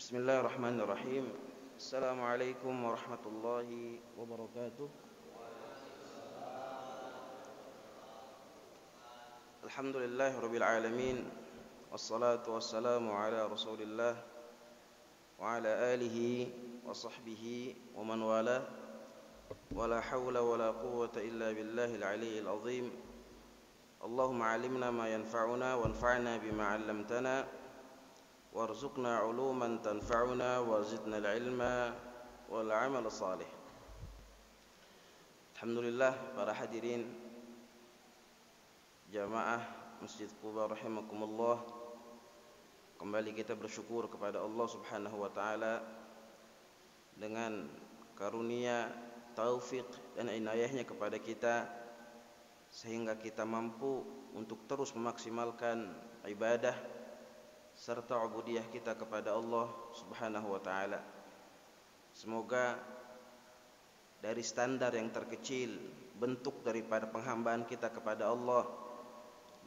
Bismillahirrahmanirrahim. Assalamualaikum warahmatullahi wabarakatuh. Alhamdulillahirabbil alamin. Wassalatu wassalamu ala Rasulillah wa ala alihi wa sahbihi wa man wala. Wala haula wala quwwata illa billahil aliyyil azim. Allahumma 'allimna ma yanfa'una wanfa'na bima 'allamtana. Warzuqna 'uluman tanfa'una wazidna al-'ilma wal 'amala salih. Alhamdulillah, para hadirin jamaah Masjid Quba rahimakumullah, kembali kita bersyukur kepada Allah Subhanahu wa taala dengan karunia, taufik dan inayahnya kepada kita sehingga kita mampu untuk terus memaksimalkan ibadah serta ubudiyah kita kepada Allah Subhanahu wa taala. Semoga dari standar yang terkecil, bentuk daripada penghambaan kita kepada Allah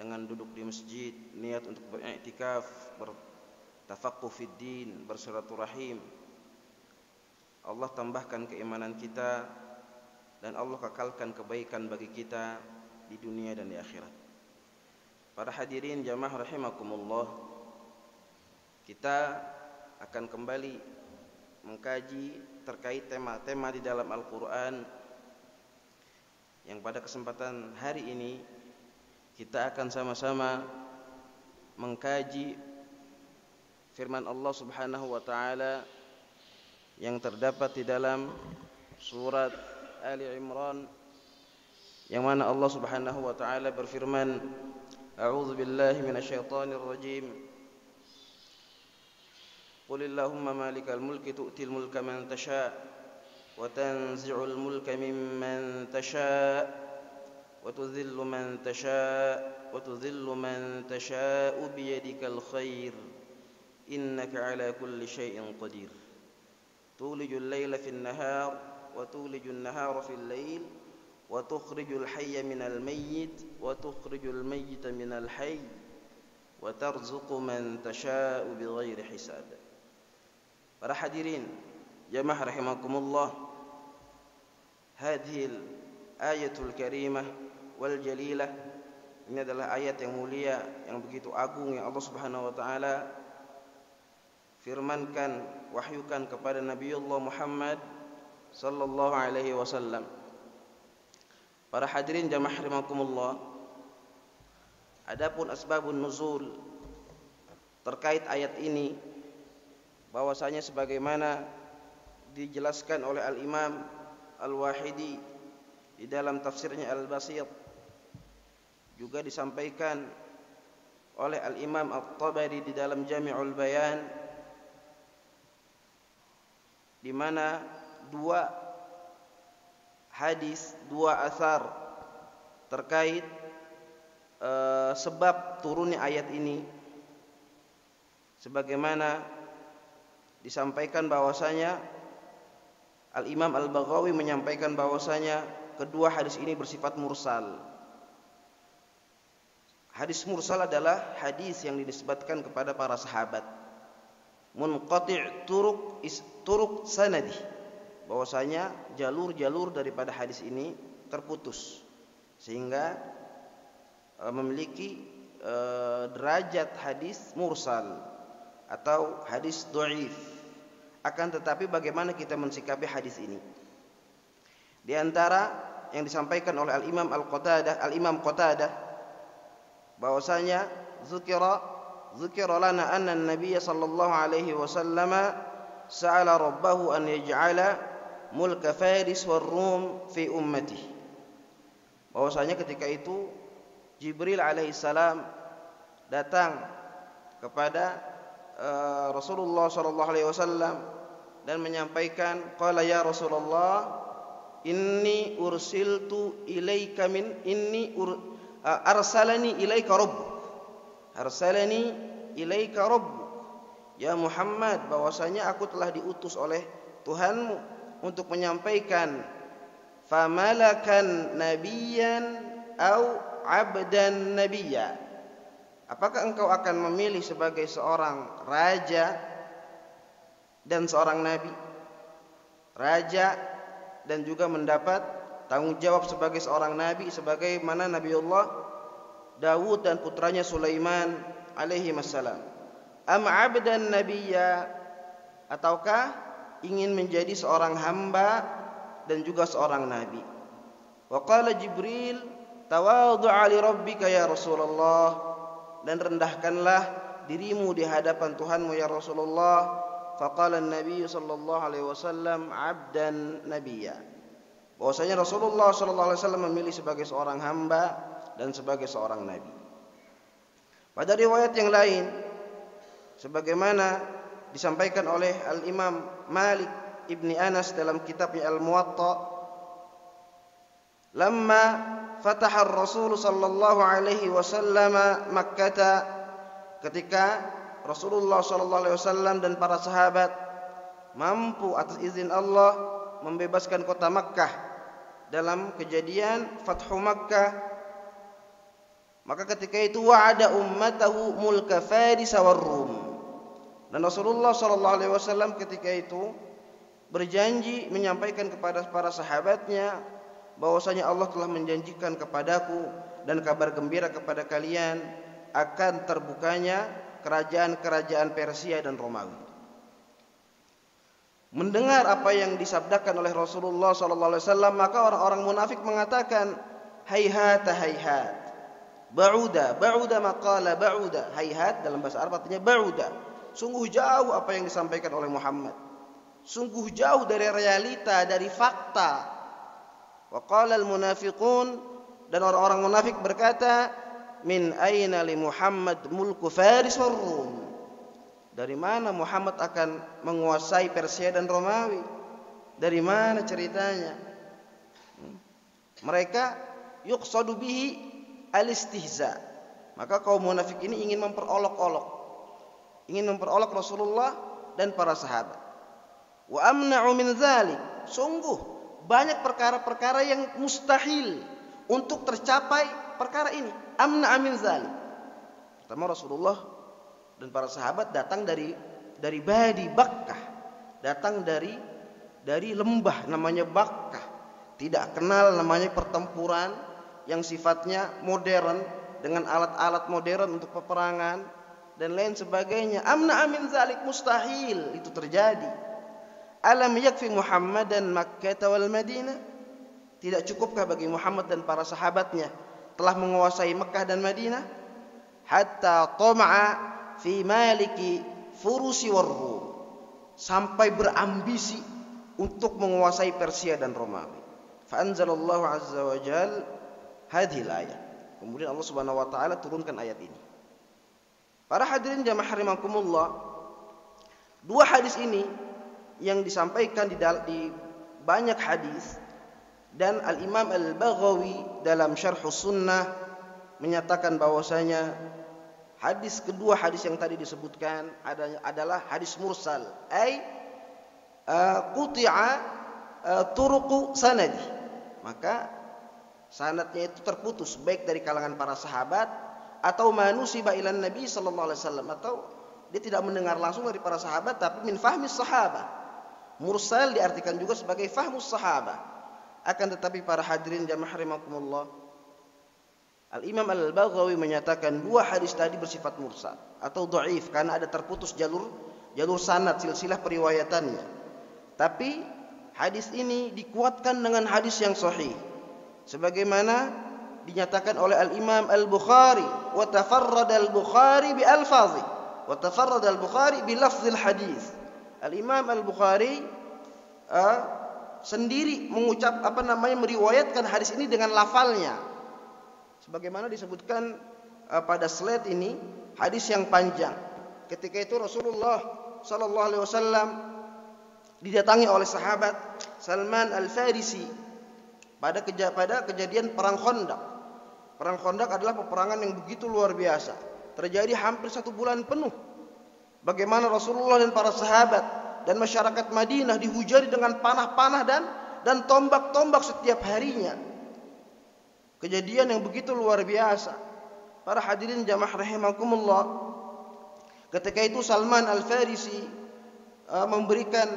dengan duduk di masjid, niat untuk beriktikaf, bertafaqquh fid din, bersilaturahim, Allah tambahkan keimanan kita dan Allah kekalkan kebaikan bagi kita di dunia dan di akhirat. Para hadirin jamaah rahimakumullah, kita akan kembali mengkaji terkait tema-tema di dalam Al-Quran yang pada kesempatan hari ini kita akan sama-sama mengkaji firman Allah Subhanahu wa taala yang terdapat di dalam surat Ali Imran, yang mana Allah Subhanahu wa taala berfirman, A'udzu billahi minasyaitonir rajim. Qulillahumma malikal mulki tu'til mulka man tasha' wa tanzi'ul mulka mimman tasha' wa tudhillu man tasha' wa tudhillu man tasha'u biyadikal khair innaka 'ala kulli syai'in qadir. Tulijul laila fin nahar wa tulijun nahara fil lail wa tukhrijul hayya minal mayyit wa tukhrijul mayyita minal hayy wa tarzuqu man tasha'u bighairi hisab. Para hadirin jamaah rahimakumullah, hadhil ayatul karimah wal jalilah, ini adalah ayat yang mulia, yang begitu agung, yang Allah Subhanahu wa taala firmankan, wahyukan kepada Nabiullah Muhammad sallallahu alaihi wasallam. Para hadirin jamaah rahimakumullah, adapun asbabun nuzul terkait ayat ini, bahwasanya sebagaimana dijelaskan oleh Al-Imam Al-Wahidi di dalam tafsirnya Al-Basit, juga disampaikan oleh Al-Imam At-Tabari di dalam Jami'ul Bayan, di mana dua hadis, dua athar terkait sebab turunnya ayat ini, sebagaimana disampaikan bahwasanya Al-Imam Al-Baghawi menyampaikan bahwasanya kedua hadis ini bersifat mursal. Hadis mursal adalah hadis yang dinisbatkan kepada para sahabat, munqati' turuq sanadi, bahwasanya jalur-jalur daripada hadis ini terputus sehingga memiliki derajat hadis mursal atau hadis dhaif. Akan tetapi bagaimana kita mensikapi hadis ini? Di antara yang disampaikan oleh Al-Imam Qatadah bahwasanya zikra lana anna an-nabiy sallallahu alaihi wasallam sa'ala rabbahu an yaj'ala mulka Faris war Rum fi ummatihi. Bahwasanya ketika itu Jibril alaihi salam datang kepada Rasulullah sallallahu alaihi wasallam dan menyampaikan, qala ya Rasulullah, inni ursiltu ilaika min arsalani ilaika rabbuk ya Muhammad, bahwasanya aku telah diutus oleh Tuhanmu untuk menyampaikan, famalakan nabiyyan au abdan nabiyya, apakah engkau akan memilih sebagai seorang raja dan seorang nabi, raja, dan juga mendapat tanggung jawab sebagai seorang nabi, sebagaimana Nabiullah Dawud dan putranya Sulaiman alaihi wassalam. Am 'abdan nabiyya, ataukah ingin menjadi seorang hamba dan juga seorang nabi. Wa qala Jibril, tawadhu'a li rabbika ya Rasulullah, dan rendahkanlah dirimu di hadapan Tuhanmu ya Rasulullah. Faqala an-nabiy sallallahu alaihi wasallam 'abdan nabiyya, bahwasanya Rasulullah sallallahu alaihi wasallam memilih sebagai seorang hamba dan sebagai seorang nabi. Pada riwayat yang lain sebagaimana disampaikan oleh Al-Imam Malik ibni Anas dalam kitabnya Al-Muwatta, lamma fataha Rasul sallallahu alaihi wasallam Makkah, ketika Rasulullah sallallahu alaihi wasallam dan para sahabat mampu atas izin Allah membebaskan kota Makkah dalam kejadian Fathu Makkah, maka ketika itu wa'ada ummatahu mulka Faris war Rum, dan Rasulullah sallallahu alaihi wasallam ketika itu berjanji menyampaikan kepada para sahabatnya bahwasanya Allah telah menjanjikan kepadaku dan kabar gembira kepada kalian akan terbukanya kerajaan-kerajaan Persia dan Romawi. Mendengar apa yang disabdakan oleh Rasulullah sallallahu alaihi wasallam, maka orang-orang munafik mengatakan, hayhat hayhat, ba'uda ba'uda maqala ba'uda. Hayhat dalam bahasa Arab artinya ba'uda, sungguh jauh apa yang disampaikan oleh Muhammad, sungguh jauh dari realita, dari fakta. Wa qala al-munafiqun, dan orang-orang munafik berkata, min aina li Muhammad mulku Faris war Rum, dari mana Muhammad akan menguasai Persia dan Romawi? Dari mana ceritanya? Mereka yuqsadu bihi al-istihza, maka kaum munafik ini ingin memperolok Rasulullah dan para sahabat. Wa amna'u min dzalik, sungguh banyak perkara-perkara yang mustahil untuk tercapai perkara ini. Amna min dzalik. Pertama, Rasulullah dan para sahabat datang dari Badi Bakkah, datang dari lembah namanya Bakkah, tidak kenal namanya pertempuran yang sifatnya modern dengan alat-alat modern untuk peperangan dan lain sebagainya. Amna min dzalik, mustahil itu terjadi. Alam yakfi Muhammadan Makkah wal Madinah, tidak cukupkah bagi Muhammad dan para sahabatnya telah menguasai Mekah dan Madinah? Hatta tama'a fi maliki Furusi war Rum, sampai berambisi untuk menguasai Persia dan Romawi. Fa anzalallahu azza wa jal hadhil ayat, kemudian Allah Subhanahu wa taala turunkan ayat ini. Para hadirin jamaah rahimakumullah, dua hadis ini yang disampaikan di banyak hadis, dan Al-Imam Al-Baghawi dalam Syarhus Sunnah menyatakan bahwasanya kedua hadis yang tadi disebutkan adalah hadis mursal, ai quti'a turuqu sanadi, maka sanadnya itu terputus baik dari kalangan para sahabat atau manusiba ilan Nabi sallallahu alaihi wasallam, atau dia tidak mendengar langsung dari para sahabat tapi min fahmis sahabah. Mursal diartikan juga sebagai fahmus sahabah. Akan tetapi para hadirin jamaah rahimakumullah, Al-Imam Al-Baghawi menyatakan dua hadis tadi bersifat mursal atau dhaif karena ada terputus jalur sanad, silsilah periwayatannya. Tapi hadis ini dikuatkan dengan hadis yang sahih sebagaimana dinyatakan oleh Al-Imam Al-Bukhari, wa tafarrada Al-Bukhari bi alfazi wa tafarrada Al-Bukhari bi lafzil hadis. Al-Imam Al-Bukhari sendiri meriwayatkan hadis ini dengan lafalnya, sebagaimana disebutkan pada slide ini, hadis yang panjang. Ketika itu Rasulullah sallallahu alaihi wasallam didatangi oleh sahabat Salman Al-Farisi pada kejadian perang Khandaq. Perang Khandaq adalah peperangan yang begitu luar biasa, terjadi hampir 1 bulan penuh. Bagaimana Rasulullah dan para sahabat dan masyarakat Madinah dihujani dengan panah-panah dan tombak-tombak setiap harinya. Kejadian yang begitu luar biasa. Para hadirin jamaah rahimakumullah, ketika itu Salman Al-Farisi memberikan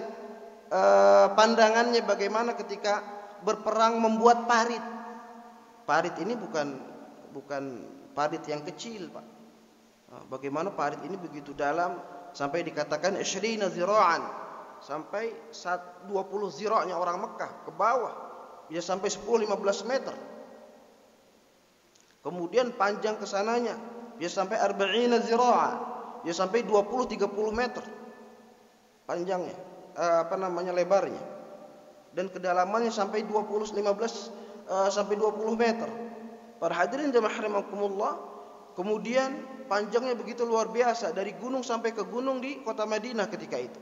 pandangannya bagaimana ketika berperang membuat parit. Parit ini bukan parit yang kecil, Pak. Bagaimana parit ini begitu dalam sampai dikatakan 20 zira'an, sampai 20 zira'nya orang Mekah ke bawah, bisa sampai 10-15 meter. Kemudian panjang kesananya bisa sampai 40 zira'an, bisa sampai 20-30 meter panjangnya, lebarnya, dan kedalamannya sampai 15 sampai 20 meter. Para hadirin jamaah rahimakumullah, kemudian panjangnya begitu luar biasa dari gunung sampai ke gunung di kota Madinah ketika itu.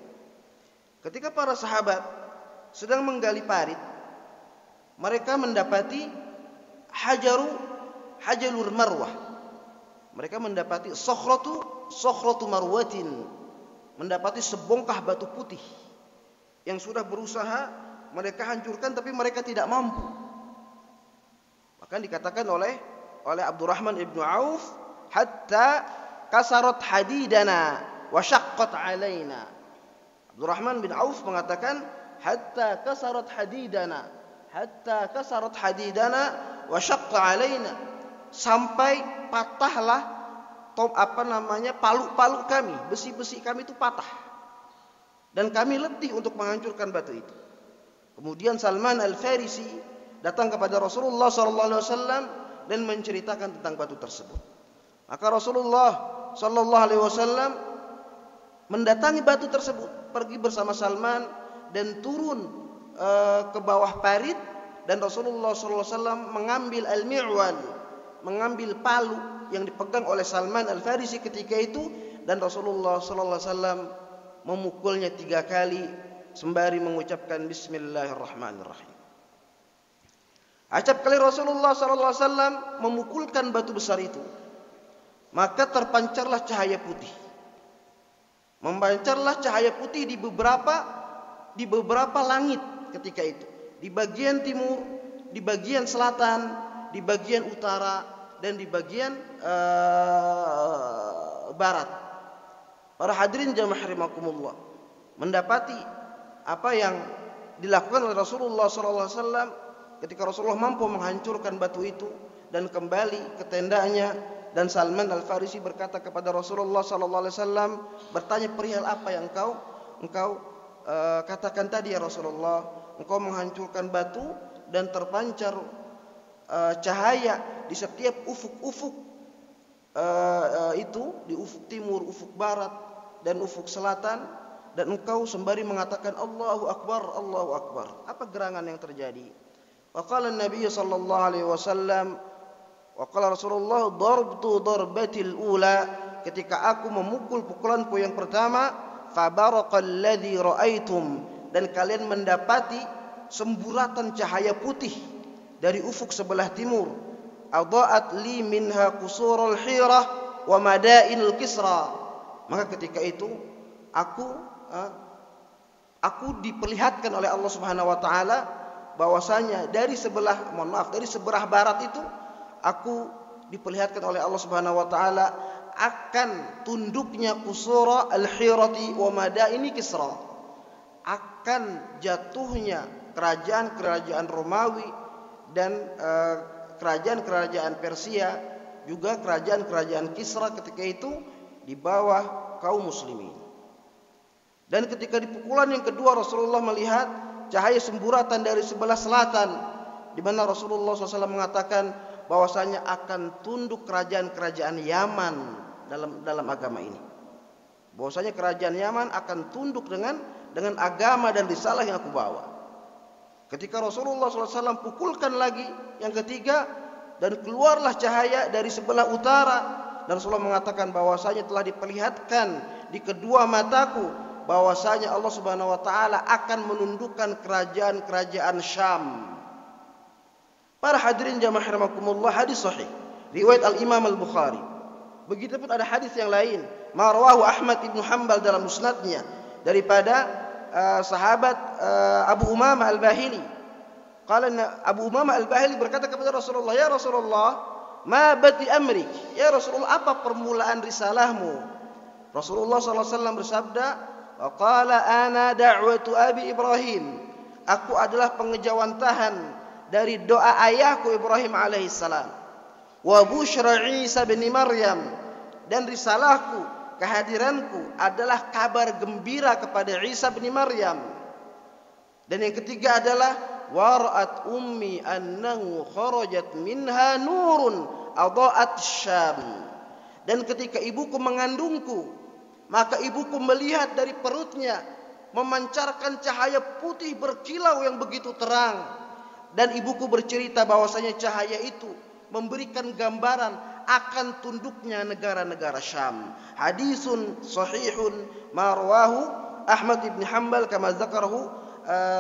Ketika para sahabat sedang menggali parit, mereka mendapati hajarul marwah. Mereka mendapati sokhratu marwatin, mendapati sebongkah batu putih yang sudah berusaha mereka hancurkan tapi mereka tidak mampu. Bahkan dikatakan oleh Abdurrahman ibnu Auf, hatta kasarat hadidana wa syaqqat alaina. Abdurrahman bin Auf mengatakan hatta kasarat hadidana wa syaqqa alaina, sampai patahlah palu-palu kami, besi-besi kami itu patah dan kami letih untuk menghancurkan batu itu. Kemudian Salman Al-Farisi datang kepada Rasulullah SAW dan menceritakan tentang batu tersebut. Maka Rasulullah SAW mendatangi batu tersebut, pergi bersama Salman dan turun ke bawah parit, dan Rasulullah SAW mengambil al-mi'wal, mengambil palu yang dipegang oleh Salman Al-Farisi ketika itu, dan Rasulullah SAW memukulnya 3 kali sembari mengucapkan Bismillahirrahmanirrahim. Acap kali Rasulullah SAW memukulkan batu besar itu, maka terpancarlah cahaya putih. Mempancarlah cahaya putih di beberapa langit ketika itu. Di bagian timur, di bagian selatan, di bagian utara, dan di bagian barat. Para hadirin jamaah rahimakumullah, mendapati apa yang dilakukan oleh Rasulullah SAW ketika Rasulullah mampu menghancurkan batu itu dan kembali ke tendanya. Dan Salman Al-Farisi berkata kepada Rasulullah SAW, bertanya, perihal apa yang engkau katakan tadi ya Rasulullah? Engkau menghancurkan batu dan terpancar cahaya di setiap ufuk-ufuk itu, di ufuk timur, ufuk barat, dan ufuk selatan, dan engkau sembari mengatakan Allahu Akbar, Allahu Akbar. Apa gerangan yang terjadi? Waqala Nabi sallallahu alaihi wasallam, waqala Rasulullah, darbtu darbatil ula, ketika aku memukul pukulanku yang pertama, fabaraqalladzi raaitum, dan kalian mendapati semburatan cahaya putih dari ufuk sebelah timur, adaat li minha qusurul hirah wa madainul kisra. Maka ketika itu aku diperlihatkan oleh Allah Subhanahu wa taala bahwasanya dari sebelah barat itu aku diperlihatkan oleh Allah Subhanahu wa taala akan tunduknya qusura al-hirati wa madaini kisra, akan jatuhnya kerajaan-kerajaan Romawi dan kerajaan-kerajaan Persia, juga kerajaan-kerajaan Kisra ketika itu di bawah kaum muslimin. Dan ketika di pukulan yang kedua Rasulullah melihat cahaya semburatan dari sebelah selatan, di mana Rasulullah SAW mengatakan bahwasanya akan tunduk kerajaan-kerajaan Yaman dalam agama ini. Bahwasanya kerajaan Yaman akan tunduk dengan agama dan risalah yang aku bawa. Ketika Rasulullah SAW pukulkan lagi yang ketiga, dan keluarlah cahaya dari sebelah utara, dan Rasulullah mengatakan bahwasanya telah diperlihatkan di kedua mataku bahwasanya Allah Subhanahu wa taala akan menundukkan kerajaan-kerajaan Syam. Para hadirin jamaah rahimakumullah, hadis sahih riwayat Al-Imam Al-Bukhari. Begitupun ada hadis yang lain, ma rawahu Ahmad ibn Hanbal dalam musnadnya daripada sahabat Abu Umamah Al-Bahili. Abu Umamah Al-Bahili berkata kepada Rasulullah, ya Rasulullah, ma bati amrik, ya Rasulullah, apa permulaan risalahmu? Rasulullah SAW bersabda, wa qala ana da'watu abi Ibrahim. Aku adalah pengejawantahan dari doa ayahku Ibrahim alaihissalam. Wa busyra Isa bin Maryam, dan risalahku, kehadiranku adalah kabar gembira kepada Isa bin Maryam. Dan yang ketiga adalah wara'at ummi annahu kharajat minha nurun adha'at Syam. Dan ketika ibuku mengandungku, maka ibuku melihat dari perutnya memancarkan cahaya putih berkilau yang begitu terang. Dan ibuku bercerita bahwasanya cahaya itu memberikan gambaran akan tunduknya negara-negara Syam. Hadisun sahihun marwahu Ahmad ibn Hanbal kama zakarahu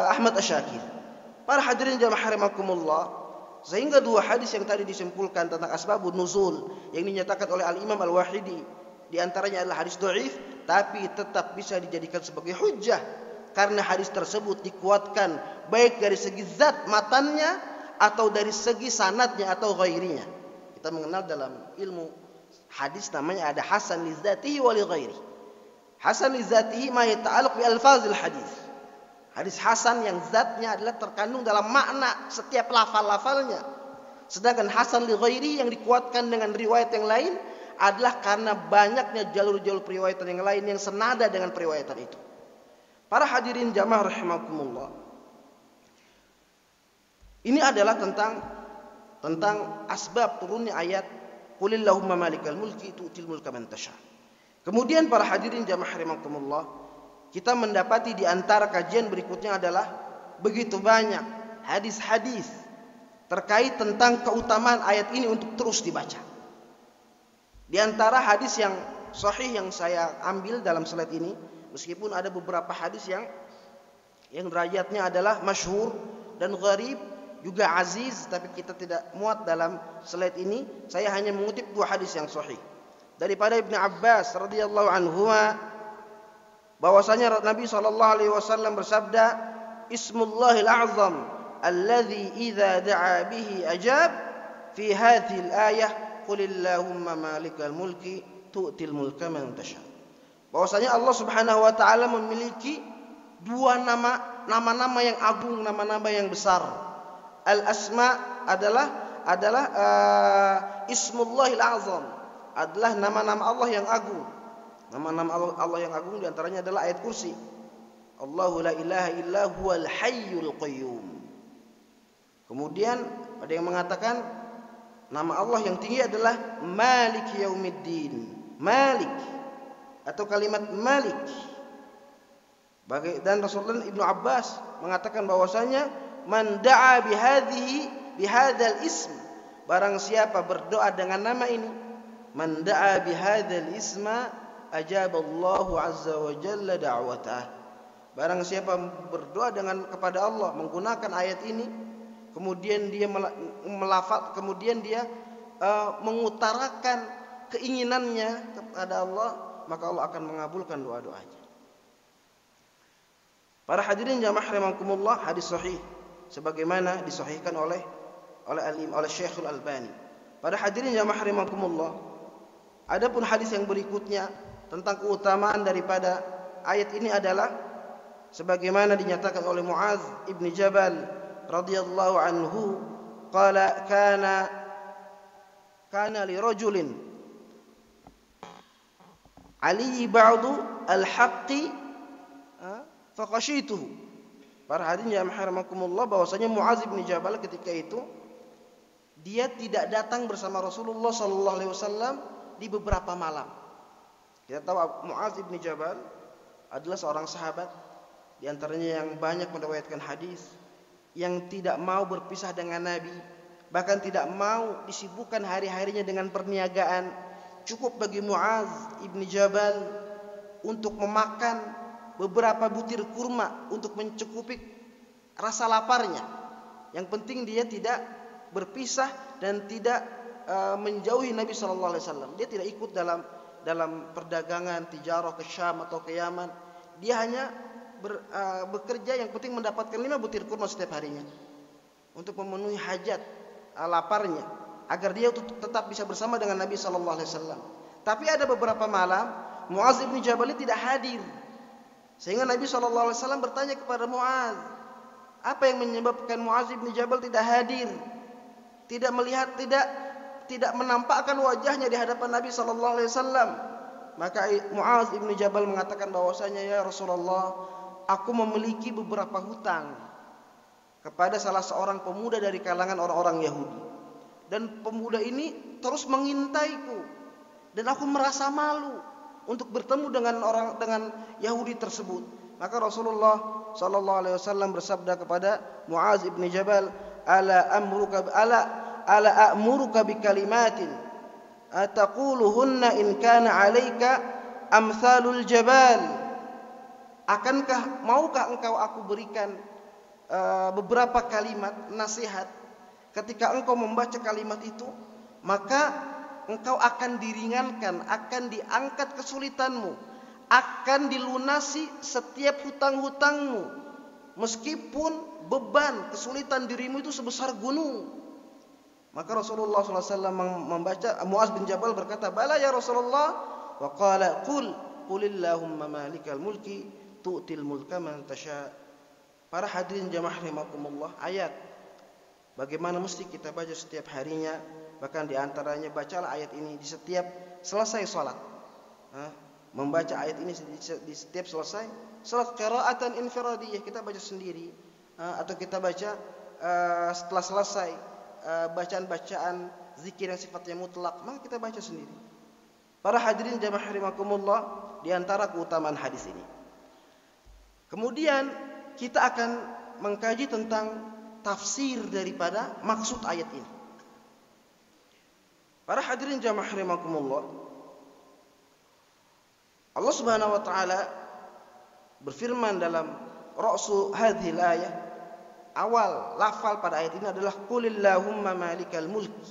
Ahmad Asyakir. Para hadirin jamaah rahimakumullah, sehingga dua hadis yang tadi disimpulkan tentang asbabun nuzul yang dinyatakan oleh Al-Imam Al-Wahidi, di antaranya adalah hadis dhaif, tapi tetap bisa dijadikan sebagai hujjah karena hadis tersebut dikuatkan baik dari segi zat matannya atau dari segi sanadnya atau ghairinya. Kita mengenal dalam ilmu hadis namanya ada hasan li dzatihi wa li ghairi. Hasan li dzatihi ma yata'alluq bi alfazil hadis. Hadis hasan yang zatnya adalah terkandung dalam makna setiap lafal-lafalnya. Sedangkan hasan li ghairi yang dikuatkan dengan riwayat yang lain adalah karena banyaknya jalur-jalur periwayatan yang lain yang senada dengan periwayatan itu. Para hadirin jamaah rahimakumullah, ini adalah tentang asbab turunnya ayat qulillahumma malikal mulki tu'til mulka man tasha. Kemudian para hadirin jamaah rahimakumullah, kita mendapati di antara kajian berikutnya adalah begitu banyak hadis-hadis terkait tentang keutamaan ayat ini untuk terus dibaca. Di antara hadis yang sahih yang saya ambil dalam slide ini, meskipun ada beberapa hadis yang derajatnya adalah masyhur dan gharib, juga aziz, tapi kita tidak muat dalam slide ini. Saya hanya mengutip dua hadis yang sahih. Daripada Ibnu Abbas radhiyallahu anhuma, bahwasanya Nabi sallallahu alaihi wasallam bersabda, "Ismullahil a'zam alladzi idza da'a bihi ajab fi hadhihi al-ayah qulillahumma malikal mulki tu'til mulka man tasha." Bahwasanya Allah Subhanahu wa taala memiliki dua nama-nama yang agung, nama-nama yang besar. Al-asma adalah ismullahil azam, adalah nama-nama Allah yang agung. Nama-nama Allah yang agung di antaranya adalah ayat kursi. Allahu la ilaha illa huwal hayyul qayyum. Kemudian ada yang mengatakan nama Allah yang tinggi adalah Malik Yaumiddin. Malik atau kalimat Malik. Dan Rasulullah Ibnu Abbas mengatakan bahwasanya man da'a bihadzal ism, barang siapa berdoa dengan nama ini, man da'a bihadzal isma ajaballahu azza wa jalla da'watah. Barang siapa berdoa kepada Allah menggunakan ayat ini, kemudian dia mengutarakan keinginannya kepada Allah, maka Allah akan mengabulkan doa-doanya. Para hadirin jamaah rahimakumullah, hadis sahih sebagaimana disahihkan oleh Syekhul Albani. Para hadirin jamaah rahimakumullah, adapun hadis yang berikutnya tentang keutamaan daripada ayat ini adalah sebagaimana dinyatakan oleh Muaz ibn Jabal radhiyallahu anhu, qala kana li rajulin ali ba'du al-haqqi faqashituhu. Para hadirin yang rahimakumullah, bahwasanya Muaz bin Jabal ketika itu dia tidak datang bersama Rasulullah sallallahu alaihi wasallam di beberapa malam. Kita tahu Muaz bin Jabal adalah seorang sahabat di antaranya yang banyak meriwayatkan hadis, yang tidak mau berpisah dengan Nabi, bahkan tidak mau disibukkan hari-harinya dengan perniagaan. Cukup bagi Muaz bin Jabal untuk memakan beberapa butir kurma untuk mencukupi rasa laparnya. Yang penting dia tidak berpisah dan tidak menjauhi Nabi sallallahu alaihi wasallam. Dia tidak ikut dalam perdagangan tijarah ke Syam atau ke Yaman. Dia hanya bekerja, yang penting mendapatkan 5 butir kurma setiap harinya untuk memenuhi hajat laparnya, agar dia tetap bisa bersama dengan Nabi sallallahu alaihi wasallam. Tapi ada beberapa malam Muaz bin Jabal tidak hadir. Sehingga Nabi SAW bertanya kepada Muaz, apa yang menyebabkan Muaz bin Jabal tidak hadir, tidak melihat, tidak menampakkan wajahnya di hadapan Nabi SAW. Maka Muaz bin Jabal mengatakan bahwasanya, ya Rasulullah, aku memiliki beberapa hutang kepada salah seorang pemuda dari kalangan orang-orang Yahudi, dan pemuda ini terus mengintaiku, dan aku merasa malu untuk bertemu dengan Yahudi tersebut. Maka Rasulullah sallallahu alaihi wasallam bersabda kepada Muaz bin Jabal, ala a'muruka bi kalimatin ataquluhunna in kana 'alaika amsalul jabal. Maukah engkau aku berikan beberapa kalimat nasihat, ketika engkau membaca kalimat itu maka engkau akan diringankan, akan diangkat kesulitanmu, akan dilunasi setiap hutang-hutangmu, meskipun beban kesulitan dirimu itu sebesar gunung. Maka Rasulullah SAW membaca, Muaz bin Jabal berkata, bala ya Rasulullah, wa qala qulillahumma malikal mulki tu'til mulka man tasha. Para hadirin jamaah rahimakumullah, ayat bagaimana mesti kita baca setiap harinya, bahkan diantaranya bacalah ayat ini di setiap selesai salat. Membaca ayat ini di setiap selesai salat qiraatan infiradiyah, kita baca sendiri, atau kita baca setelah selesai bacaan-bacaan zikir yang sifatnya mutlak, maka kita baca sendiri. Para hadirin jamaah rahimakumullah, di antara keutamaan hadis ini. Kemudian kita akan mengkaji tentang tafsir daripada maksud ayat ini. Para hadirin jamaah rahimakumullah, Allah Subhanahu wa taala berfirman dalam ra'su hadhil ayah, awal lafal pada ayat ini adalah qulillahumma malikal mulki.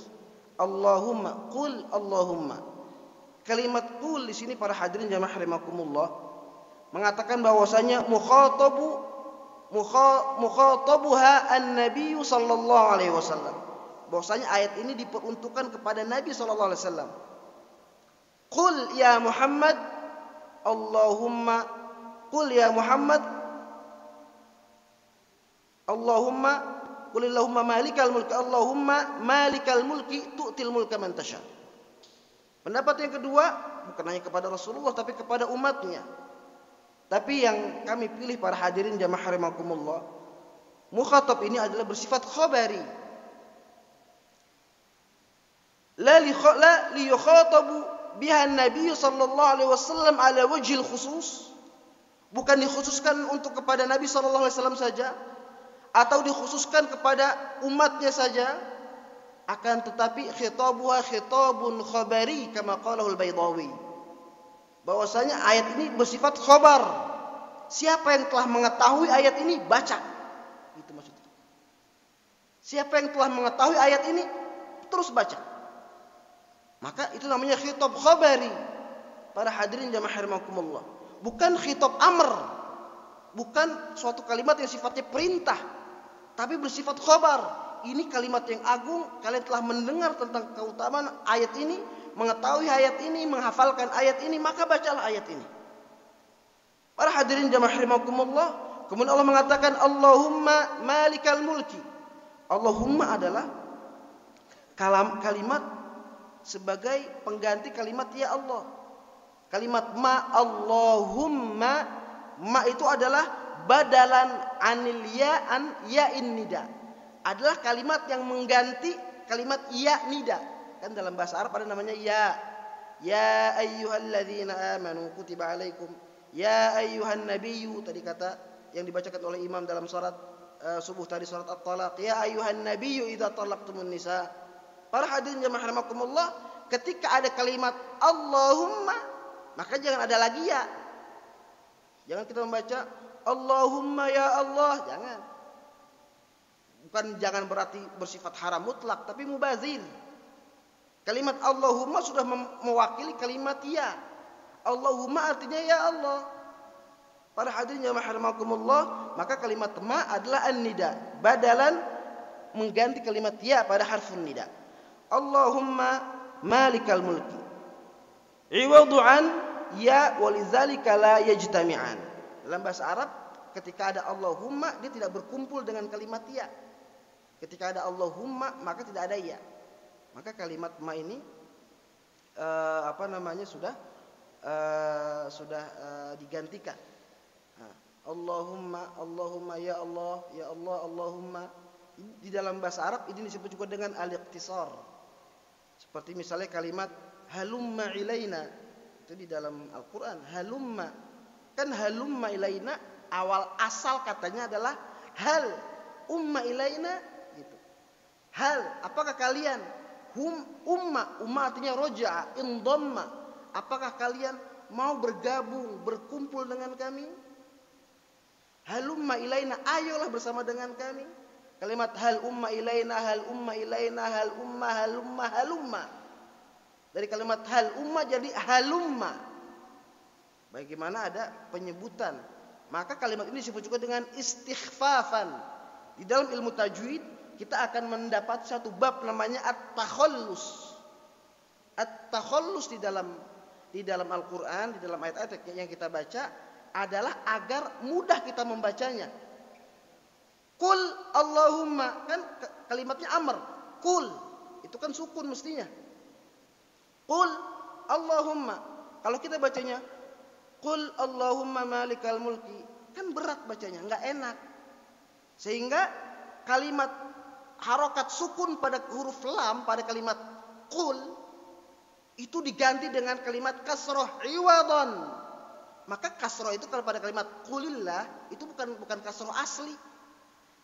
Allahumma, qul Allahumma. Kalimat qul di sini para hadirin jamaah rahimakumullah mengatakan bahwasanya mukhatabuha an-nabiy sallallahu alaihi wasallam. Bahwasanya ayat ini diperuntukkan kepada Nabi sallallahu alaihi wasallam. Qul ya Muhammad Allahumma, qul ya Muhammad Allahumma, qulillahumma malikal mulki, Allahumma malikal mulki tu'til mulka man tasha. Pendapat yang kedua bukan hanya kepada Rasulullah tapi kepada umatnya. Tapi yang kami pilih para hadirin jamaah rahimakumullah, mukhatab ini adalah bersifat khabari. La li yukhatabu biha an-nabiy sallallahu alaihi wasallam ala wajhil khusus. Bukan dikhususkan untuk kepada Nabi sallallahu alaihi wasallam saja, atau dikhususkan kepada umatnya saja, akan tetapi khitabuha khitabun khabari kama qalahu al-Baydawi. Bahwasanya ayat ini bersifat khabar. Siapa yang telah mengetahui ayat ini, baca. Itu maksudnya. Siapa yang telah mengetahui ayat ini, terus baca. Maka itu namanya khitab khabari. Para hadirin jamaah rahimakumullah, bukan khitab amr, bukan suatu kalimat yang sifatnya perintah, tapi bersifat khabar. Ini kalimat yang agung. Kalian telah mendengar tentang keutamaan ayat ini, mengetahui ayat ini, menghafalkan ayat ini, maka bacalah ayat ini. Para hadirin jamaah rahimakumullah, kemudian Allah mengatakan Allahumma malikal mulki. Allahumma adalah kalimat sebagai pengganti kalimat ya Allah. Kalimat ma, Allahumma, ma itu adalah badalan anil ya'an ya'in nida. Adalah kalimat yang mengganti kalimat ya nida. Kan dalam bahasa Arab ada namanya ya. Ya ayyuhalladzina amanu kutiba alaikum. Ya ayyuhan nabiyyu, tadi kata yang dibacakan oleh imam dalam salat subuh tadi, salat at-talaq. Ya ayyuhan nabiyyu idza talaqtumun nisa. Para hadirin jamaah rahimakumullah, ketika ada kalimat Allahumma, maka jangan ada lagi ya. Jangan kita membaca Allahumma ya Allah, jangan. Bukan jangan berarti bersifat haram mutlak, tapi mubazir. Kalimat Allahumma sudah mewakili kalimat ya. Allahumma artinya ya Allah. Para hadirin jamaah rahimakumullah, maka kalimat ma adalah an-nida, badalan mengganti kalimat ya pada harfun nida. Allahumma malikal mulki. Iwadu an ya walizalika la yajtami'an. Dalam bahasa Arab ketika ada Allahumma dia tidak berkumpul dengan kalimat ya. Ketika ada Allahumma maka tidak ada ya. Maka kalimat ma ini sudah digantikan. Allahumma ya Allah, Allahumma. Di dalam bahasa Arab ini disebut juga dengan al-iqtisar. Seperti misalnya kalimat halumma ilaina. Itu di dalam Al-Qur'an, halumma. Kan halumma ilaina awal asal katanya adalah hal umma ilaina gitu. Hal, apakah kalian umma artinya roja'a, indhamma. Apakah kalian mau bergabung, berkumpul dengan kami? Halumma ilaina, ayolah bersama dengan kami. Kalimat hal umma ilaina, hal umma ilaina, hal halumma. Dari kalimat hal umma jadi halumma. Bagaimana ada penyebutan. Maka kalimat ini disebut juga dengan istighfafan. Di dalam ilmu tajwid kita akan mendapat satu bab namanya at-takhallus. At-takhallus di dalam Al-Qur'an, di dalam ayat-ayat yang kita baca adalah agar mudah kita membacanya. Qul Allahumma, kan kalimatnya amr. Qul itu kan sukun mestinya. Qul Allahumma. Kalau kita bacanya Qul Allahumma malikal mulki, kan berat bacanya, enggak enak. Sehingga kalimat harokat sukun pada huruf lam pada kalimat qul itu diganti dengan kalimat kasroh iwadon. Maka kasroh itu kalau pada kalimat qulillah itu bukan kasroh asli,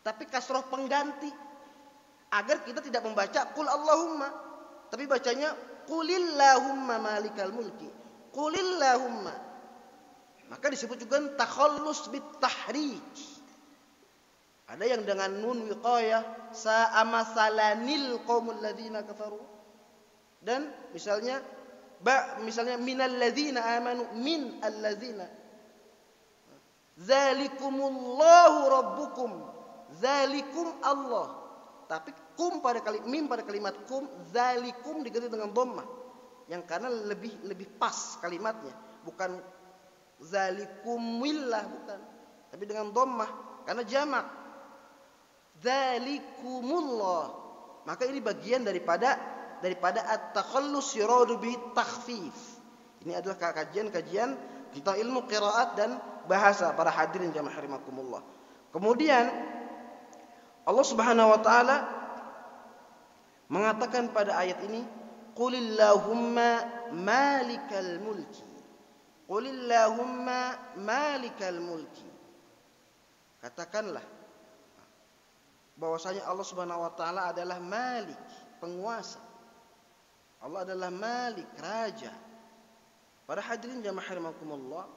tapi kasroh pengganti. Agar kita tidak membaca qul Allahumma, tapi bacanya qulillahumma malikal mulki. Qulillahumma. Maka disebut juga takhallus bit tahrij. Ada yang dengan nun wiqayah, sa'amasalanil qaumul ladzina kafaru. Dan misalnya minal ladzina amanu min alladzina. Zalikumullahu rabbukum. Zalikum Allah. Tapi kum pada mim pada kalimat kum, zalikum diganti dengan dhammah. Yang karena lebih pas kalimatnya, bukan zalikumillah, bukan, tapi dengan dhammah karena jamak. Zalikumullah. Maka ini bagian daripada at-takhallus yuradu bi takhfif. Ini adalah kajian tentang ilmu qiraat dan bahasa para hadirin jamaah rahimakumullah. Kemudian Allah Subhanahu wa taala mengatakan pada ayat ini, qulillahumma malikal mulki. Qulillahumma malikal mulki. Katakanlah bahwasanya Allah Subhanahu wa taala adalah Malik, penguasa. Allah adalah Malik, raja. Para hadirin jamaah rahimakumullah,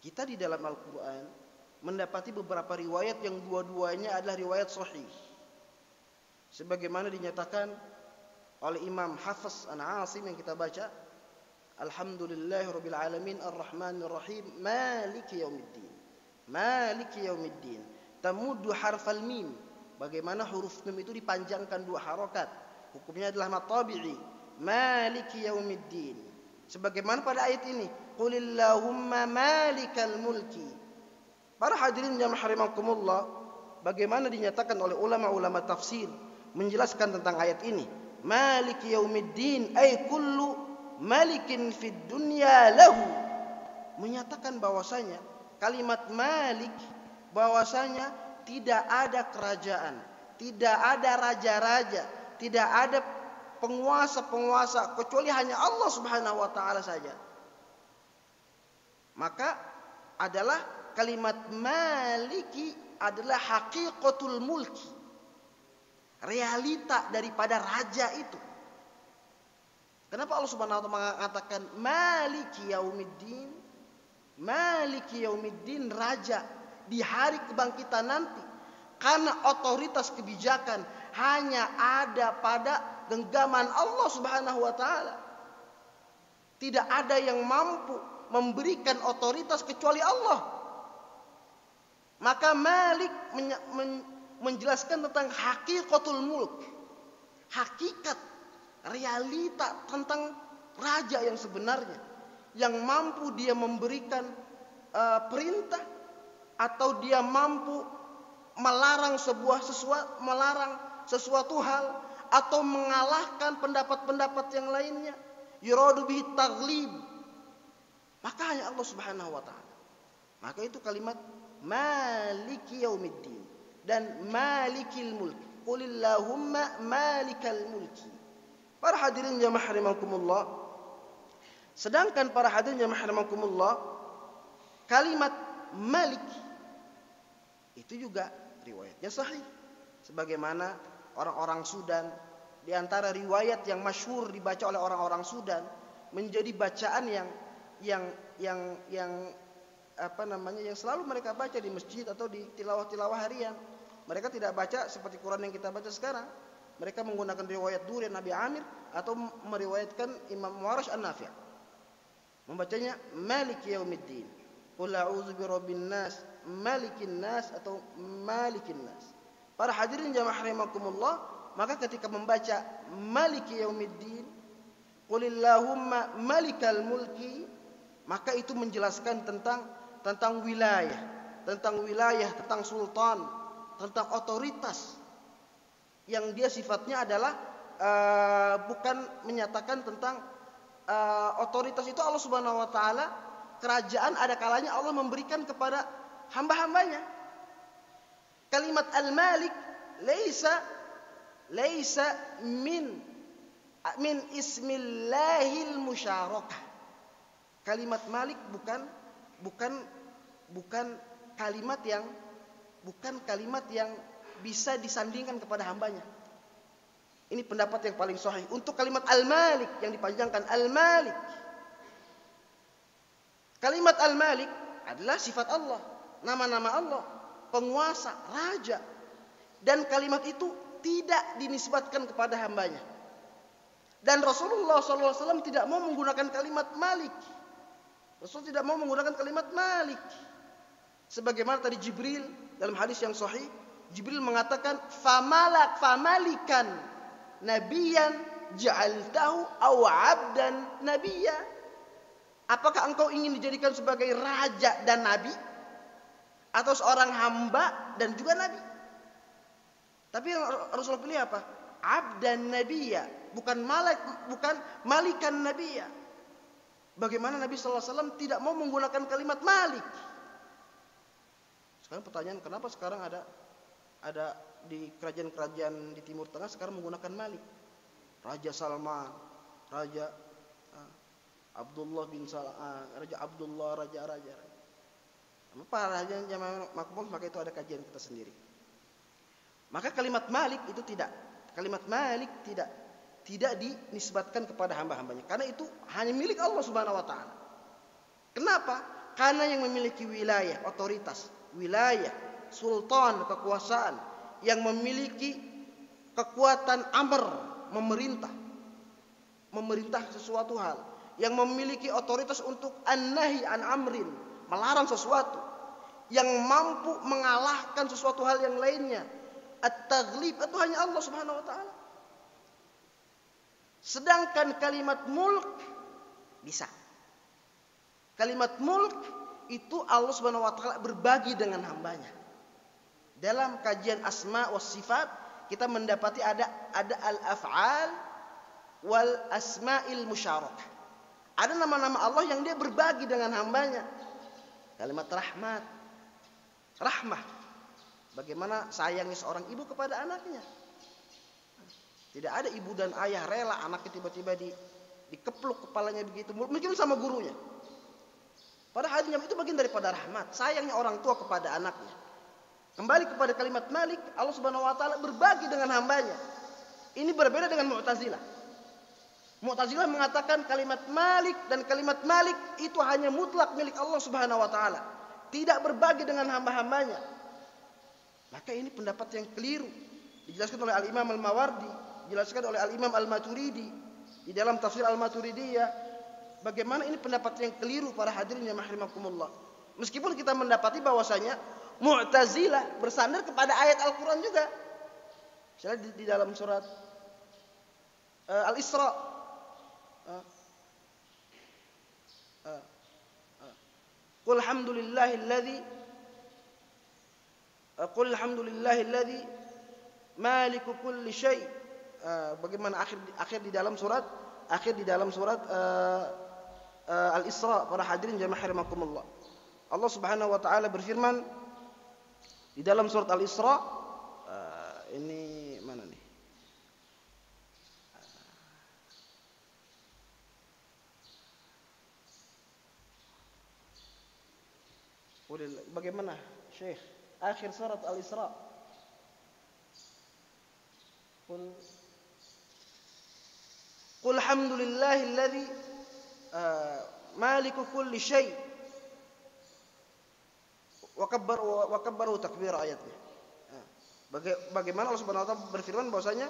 kita di dalam Al-Qur'an mendapati beberapa riwayat yang dua-duanya adalah riwayat sahih. Sebagaimana dinyatakan oleh Imam Hafiz an Asim yang kita baca, alhamdulillahirabbil alamin arrahmanir rahim maliki yaumiddin. Maliki yaumiddin. Tamuddu harfal mim. Bagaimana huruf mim itu dipanjangkan dua harokat. Hukumnya adalah matabi'i. Maliki yaumiddin. Sebagaimana pada ayat ini, qulillahumma malikal mulki. Para hadirin jamaah rahimakumullah, bagaimana dinyatakan oleh ulama-ulama tafsir menjelaskan tentang ayat ini. Maliki yaumiddin ay kullu malikin fid dunya lahu. Menyatakan bahwasanya kalimat malik bahwasanya tidak ada kerajaan, tidak ada raja-raja, tidak ada penguasa-penguasa kecuali hanya Allah Subhanahu wa taala saja. Maka adalah kalimat maliki adalah haqiqatul mulki. Realita daripada raja itu. Kenapa Allah Subhanahu wa taala mengatakan maliki yaumiddin? Maliki yaumiddin, raja di hari kebangkitan nanti. Karena otoritas kebijakan hanya ada pada genggaman Allah Subhanahu wa taala. Tidak ada yang mampu memberikan otoritas kecuali Allah. Maka Malik menjelaskan tentang haqiqatul mulk. Hakikat, realita tentang raja yang sebenarnya. Yang mampu dia memberikan perintah atau dia mampu melarang sesuatu hal atau mengalahkan pendapat-pendapat yang lainnya, yuradu bihi taghlib, maka hanya Allah Subhanahu wa taala. Maka itu kalimat maliki yaumiddin dan malikil mulk. Qulillahumma malikal mulki. Para hadirin jamaah rahimakumullah, sedangkan para hadirin jamaah rahimakumullah, kalimat malik itu juga riwayatnya sahih. Sebagaimana orang-orang Sudan, di antara riwayat yang masyhur dibaca oleh orang-orang Sudan menjadi bacaan yang yang selalu mereka baca di masjid atau di tilawah-tilawah harian. Mereka tidak baca seperti Quran yang kita baca sekarang. Mereka menggunakan riwayat Duri Nabi Amir atau meriwayatkan Imam Warash An-Nafi'. Membacanya Maliki Yaumiddin. Qul a'udzu birabbin nas, malikin nas atau malikin nas. Para hadirin jamaah rahimakumullah, maka ketika membaca Maliki Yaumiddin, Qulillahumma malikal mulki, maka itu menjelaskan tentang wilayah, tentang sultan, tentang otoritas yang dia sifatnya adalah bukan menyatakan tentang otoritas itu Allah Subhanahu wa taala. Kerajaan ada kalanya Allah memberikan kepada hamba-hambanya. Kalimat al-malik laisa min ismillahil musyarakah. Kalimat malik bukan kalimat yang bisa disandingkan kepada hambanya. Ini pendapat yang paling sahih. Untuk kalimat al-malik yang dipanjangkan al-malik, kalimat al-malik adalah sifat Allah, nama-nama Allah, penguasa, raja. Dan kalimat itu tidak dinisbatkan kepada hambanya. Dan Rasulullah SAW tidak mau menggunakan kalimat malik. Rasul tidak mau menggunakan kalimat malik. Sebagaimana tadi Jibril dalam hadis yang sahih, Jibril mengatakan famalikan nabiyan ja'altahu aw 'abdan nabiyya. Apakah engkau ingin dijadikan sebagai raja dan nabi atau seorang hamba dan juga nabi? Tapi yang Rasulullah pilih apa? Abdan nabiyya, bukan malikan nabiyya. Bagaimana Nabi sallallahu alaihi wasallam tidak mau menggunakan kalimat malik? Sekarang pertanyaan, kenapa sekarang ada di kerajaan-kerajaan di Timur Tengah sekarang menggunakan malik? Raja Salman, Raja Abdullah bin Salam, Raja Abdullah, raja-raja. Apa raja yang makmur, maka itu ada kajian kita sendiri. Maka kalimat malik itu tidak. Kalimat malik tidak dinisbatkan kepada hamba-hambanya. Karena itu hanya milik Allah Subhanahu wa taala. Kenapa? Karena yang memiliki wilayah, otoritas, wilayah, sultan, kekuasaan, yang memiliki kekuatan amr, memerintah sesuatu hal, yang memiliki otoritas untuk an-nahi an amrin, melarang sesuatu, yang mampu mengalahkan sesuatu hal yang lainnya, at-taghlib, itu hanya Allah Subhanahu wa taala. Sedangkan kalimat mulk bisa. Kalimat mulk itu Allah Subhanahu wa taala berbagi dengan hambanya. Dalam kajian asma was sifat kita mendapati ada al-af'al wal asma'il musyarakah. Ada nama-nama Allah yang dia berbagi dengan hambanya. Kalimat rahmat, rahmah. Bagaimana sayangnya seorang ibu kepada anaknya. Tidak ada ibu dan ayah rela anaknya tiba-tiba dikepluk kepalanya begitu, mungkin sama gurunya. Padahal itu bagian daripada rahmat, sayangnya orang tua kepada anaknya. Kembali kepada kalimat malik, Allah Subhanahu wa taala berbagi dengan hambanya. Ini berbeda dengan Mu'tazilah. Mu'tazilah mengatakan kalimat malik dan kalimat malik itu hanya mutlak milik Allah Subhanahu wa taala, tidak berbagi dengan hamba-hambanya. Maka ini pendapat yang keliru. Dijelaskan oleh Al-Imam Al-Mawardi, dijelaskan oleh Al-Imam Al-Maturidi di dalam tafsir Al-Maturidiyah. Bagaimana ini pendapat yang keliru para hadirin yang rahimakumullah. Meskipun kita mendapati bahwasanya Mu'tazilah bersandar kepada ayat Al-Qur'an juga. Misalnya di dalam surat Al-Isra, Qul hamdulillahilladzi maliku kulli syai'. Bagaimana akhir di dalam surat Al-Isra. Para hadirin jamaah rahimakumullah. Allah Subhanahu wa taala berfirman di dalam surat Al-Isra, ini mana nih? Bagaimana Syekh? Akhir surat Al-Isra. Qul hamdulillahilladzi maliku kulli syai' wa kabbaru takbira ayatnya. Bagaimana Allah Subhanahu wa taala berfirman bahwasanya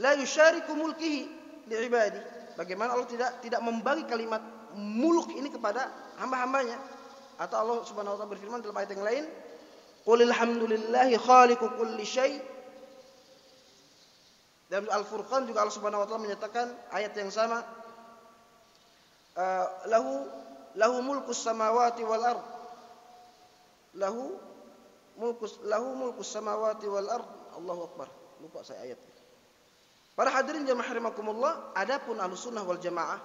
la yusyariku mulkihi li'ibadi. Bagaimana Allah tidak membagi kalimat mulk ini kepada hamba-hambanya. Atau Allah Subhanahu wa taala berfirman dalam ayat yang lain, qulil hamdulillahi khaliqu kulli syai'. Dalam Al-Furqan juga Allah Subhanahu wa taala menyatakan ayat yang sama, lahu mulkus samawati wal ard. Lahu mulkus samawati wal ard. Allahu akbar. Lupa saya ayatnya. Para hadirin jamaah rahimakumullah, adapun Ahlussunnah wal Jamaah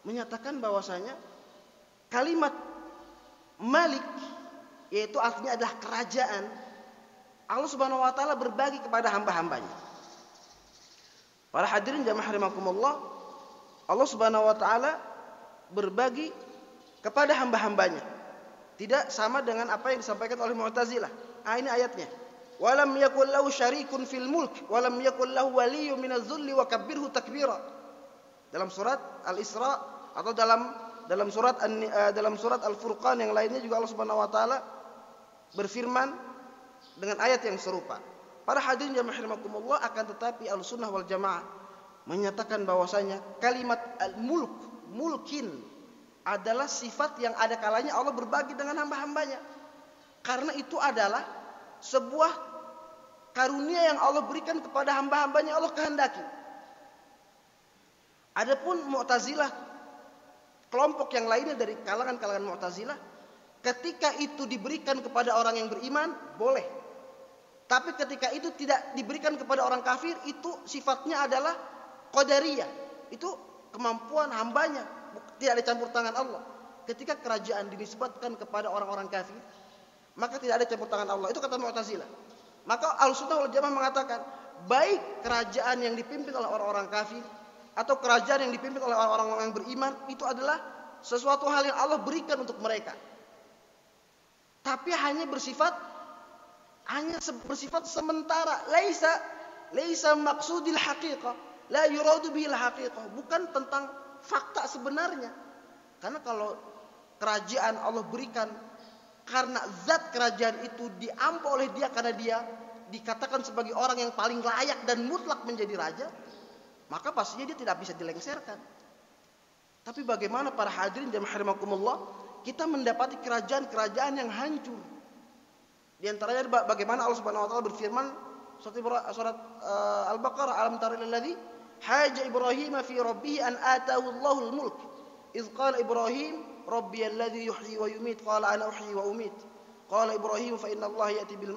menyatakan bahwasanya kalimat Malik, yaitu artinya adalah kerajaan, Allah Subhanahu wa taala berbagi kepada hamba-hambanya. Para hadirin jamaah rahimakumullah, Allah Subhanahu wa taala berbagi kepada hamba-hambanya. Tidak sama dengan apa yang disampaikan oleh Mu'tazilah. Ini ayatnya. Walam yakul lahu syarikun fil mulk walam yakul lahu waliyyun minadz zulli wa kabbirhu takbira. Dalam surat Al-Isra atau dalam surat Al-Furqan yang lainnya juga Allah Subhanahu wa taala berfirman dengan ayat yang serupa. Para hadirin jamaah rahimakumullah, akan tetapi Ahlussunnah wal Jamaah menyatakan bahwasanya kalimat mulkin adalah sifat yang ada kalanya Allah berbagi dengan hamba-hambanya. Karena itu adalah sebuah karunia yang Allah berikan kepada hamba-hambanya, Allah kehendaki. Adapun Mu'tazilah, kelompok yang lainnya dari kalangan Mu'tazilah, ketika itu diberikan kepada orang yang beriman, boleh. Tapi ketika itu tidak diberikan kepada orang kafir, itu sifatnya adalah qadariyah. Itu kemampuan hambanya, tidak ada campur tangan Allah. Ketika kerajaan dinisbatkan kepada orang-orang kafir, maka tidak ada campur tangan Allah. Itu kata Mu'tazilah. Maka Ahlussunnah wal Jamaah mengatakan, baik kerajaan yang dipimpin oleh orang-orang kafir atau kerajaan yang dipimpin oleh orang-orang yang beriman, itu adalah sesuatu hal yang Allah berikan untuk mereka. Tapi hanya bersifat sementara. Laisa maqsudil haqiqah, la yuradu bihil haqiqah. Bukan tentang fakta sebenarnya. Karena kalau kerajaan Allah berikan karena zat kerajaan itu diampu oleh dia, karena dia dikatakan sebagai orang yang paling layak dan mutlak menjadi raja, maka pastinya dia tidak bisa dilengsarkan. Tapi bagaimana para hadirin jamaah rahimakumullah, kita mendapati kerajaan-kerajaan yang hancur. Di antaranya bagaimana Allah Subhanahu wa taala berfirman surat Al-Baqarah, alam tara ilal ladzi haja Ibrahim fi rabbih an atahu Allahul mulk iz qala Ibrahim rabbiyal ladzi yuhyi wa yumiit qala ana uhyi wa umiit qala Ibrahim fa inna Allah ya'ti bil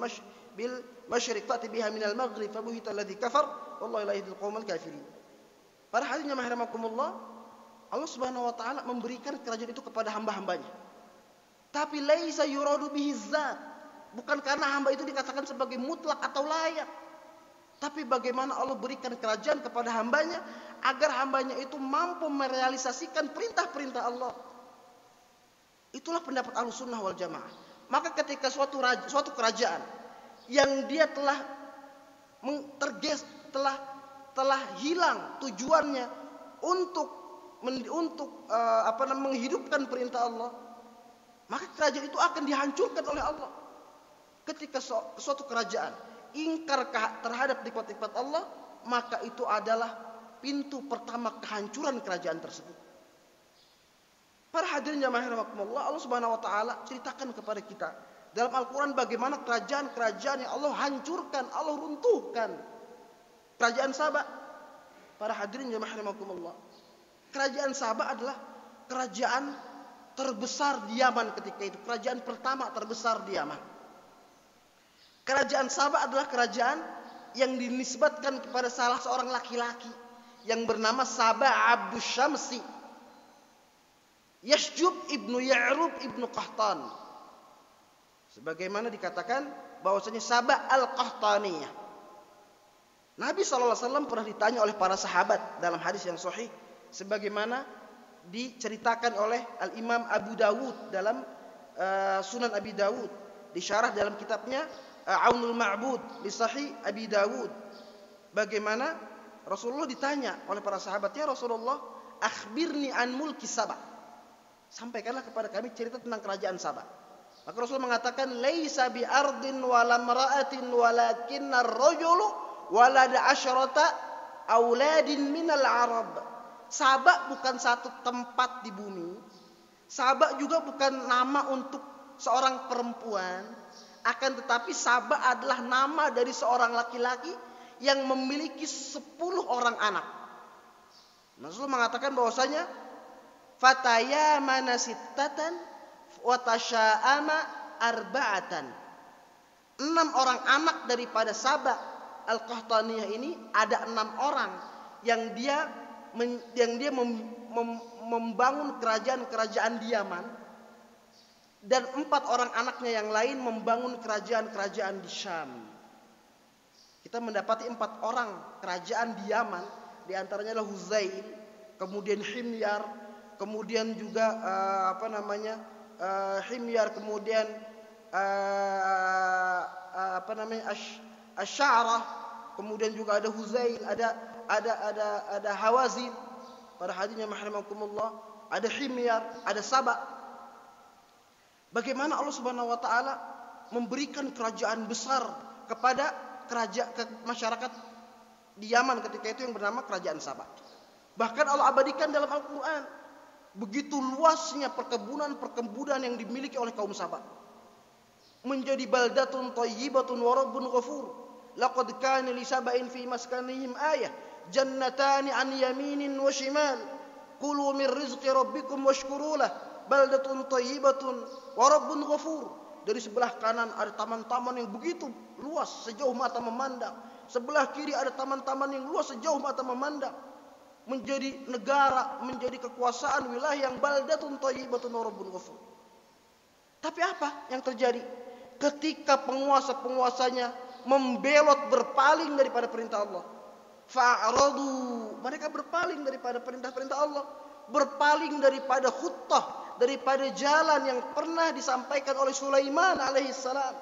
masyriq fa'ti biha minal maghrib fabuhita alladzi kafar wallahu la yahdil qaumal kafirin. Para hadirin jamaah rahimakumullah, Allah Subhanahu wa taala memberikan kerajaan itu kepada hamba-hambanya. Tapi laisa yuradu bihi zat, bukan karena hamba itu dikatakan sebagai mutlak atau layak. Tapi bagaimana Allah berikan kerajaan kepada hambanya agar hambanya itu mampu merealisasikan perintah-perintah Allah. Itulah pendapat Ahlussunnah wal Jamaah. Maka ketika suatu kerajaan yang dia telah hilang tujuannya untuk menghidupkan perintah Allah, maka kerajaan itu akan dihancurkan oleh Allah. Ketika suatu kerajaan ingkar terhadap nikmat-nikmat Allah, maka itu adalah pintu pertama kehancuran kerajaan tersebut. Para hadirin jamaah rahimakumullah, Allah Subhanahu wa taala ceritakan kepada kita dalam Al-Qur'an bagaimana kerajaan-kerajaan yang Allah hancurkan, Allah runtuhkan. Kerajaan Saba. Para hadirin jamaah rahimakumullah, kerajaan Saba adalah kerajaan terbesar di Yaman ketika itu. Kerajaan pertama terbesar di Yaman. Kerajaan Sabah adalah kerajaan yang dinisbatkan kepada salah seorang laki-laki yang bernama Sabah Abdus Syamsi, Yashjub ibnu Ya'rub ibnu Qahtan. Sebagaimana dikatakan bahwasanya Sabah al-Qahtaniyah. Nabi SAW pernah ditanya oleh para sahabat dalam hadis yang sahih, sebagaimana diceritakan oleh Al-Imam Abu Dawud dalam Sunan Abi Dawud, disyarah dalam kitabnya Aunul Ma'bud li Sahih Abi Dawud. Bagaimana Rasulullah ditanya oleh para sahabatnya, Rasulullah, akhbirni an mulki Sabah, sampaikanlah kepada kami cerita tentang kerajaan Sabah. Maka Rasulullah mengatakan, laisa bi ardin wala mar'atin walakinnar rajulu walada asyrata auladin minal Arab. Sabak bukan satu tempat di bumi. Sabak juga bukan nama untuk seorang perempuan. Akan tetapi Sabak adalah nama dari seorang laki-laki yang memiliki 10 orang anak. Rasulullah mengatakan bahwasanya fataya manasittatan wa tasya'ama arba'atan. 6 orang anak daripada Sabak Al-Qahtaniyah ini, ada 6 orang yang dia membangun kerajaan-kerajaan di Yaman, dan 4 orang anaknya yang lain membangun kerajaan-kerajaan di Syam. Kita mendapati 4 orang kerajaan di Yaman, di antaranya adalah Huzail, kemudian Himyar, kemudian juga Himyar, kemudian Asy'arah, kemudian juga ada Huzail, ada Hawazin, para hadirin rahimakumullah, ada Himyar, ada Sabak. Bagaimana Allah Subhanahu wa taala memberikan kerajaan besar kepada masyarakat di Yaman ketika itu yang bernama kerajaan Sabak. Bahkan Allah abadikan dalam Al-Qur'an begitu luasnya perkebunan yang dimiliki oleh kaum Sabak. Menjadi baldatun thayyibatun wa rabbun ghafur. Laqad kana li sab'in fi maskanihim ayah, jannatani an yaminin wa shimal, kulu min rizqi rabbikum washkuru lah, baldatun thayyibatun wa rabbun ghafur. Dari sebelah kanan ada taman-taman yang begitu luas sejauh mata memandang. Sebelah kiri ada taman-taman yang luas sejauh mata memandang. Menjadi negara, menjadi kekuasaan wilayah yang baldatun thayyibatun wa rabbun ghafur. Tapi apa yang terjadi? Ketika penguasa-penguasanya membelot, berpaling daripada perintah Allah, fa'aradu, mereka berpaling daripada perintah-perintah Allah, berpaling daripada khutbah, daripada jalan yang pernah disampaikan oleh Sulaiman alaihissalam.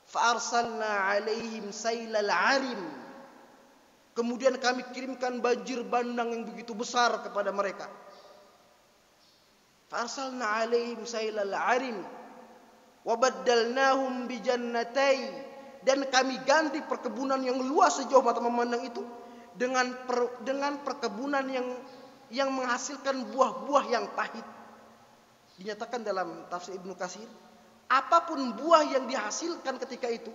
Fa'arsalna alaihim sailal arim, kemudian kami kirimkan banjir bandang yang begitu besar kepada mereka. Fa'arsalna alaihim sailal arim wa baddalnahum bi jannatai, dan kami ganti perkebunan yang luas sejauh mata memandang itu dengan perkebunan yang menghasilkan buah-buah yang pahit. Dinyatakan dalam tafsir Ibnu Katsir, apapun buah yang dihasilkan ketika itu,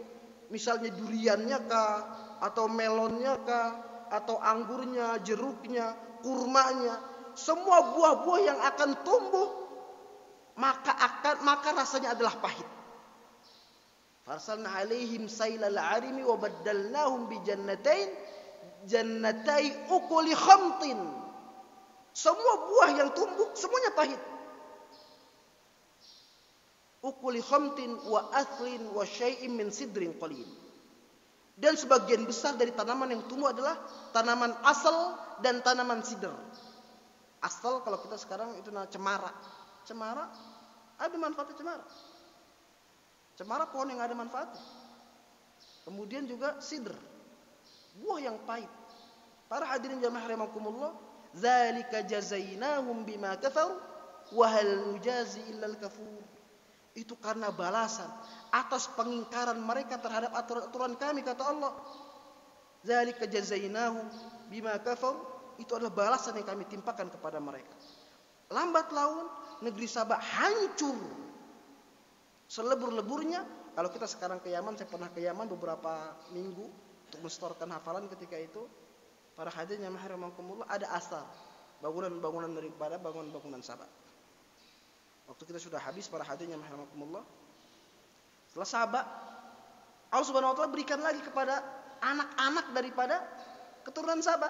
misalnya duriannya kah, atau melonnya kah, atau anggurnya, jeruknya, kurmanya, semua buah-buah yang akan tumbuh maka rasanya adalah pahit. Farsalna alaihim sailal arimi wa baddalnahum bi jannatai ukuli khamtin. Semua buah yang tumbuh semuanya pahit. Ukuli khamtin wa athlin wa syai'in min sidrin qalil. Dan sebagian besar dari tanaman yang tumbuh adalah tanaman asal dan tanaman sidr. Asal kalau kita sekarang itu cemara. Cemara ada manfaatnya cemara. Cemara pohon yang ada manfaatnya. Kemudian juga sidr, buah yang pahit. Para hadirin jamaah rahimakumullah, dzalika jazainahum bima kafaru wa hal nujazi illal kafur. Itu karena balasan atas pengingkaran mereka terhadap aturan kami, kata Allah. Dzalika jazainahum bima kafaru, itu adalah balasan yang kami timpakan kepada mereka. Lambat laun negeri Sabah hancur selebur-leburnya. Kalau kita sekarang ke Yaman, saya pernah ke Yaman beberapa minggu untuk mensetorkan hafalan ketika itu. Para hadirin yang rahimakumullah, ada asar bangunan-bangunan daripada bangunan-bangunan Sabah. Waktu kita sudah habis para hadirin rahimakumullah. Setelah Saba, Allah Subhanahu wa taala berikan lagi kepada anak-anak daripada keturunan Saba.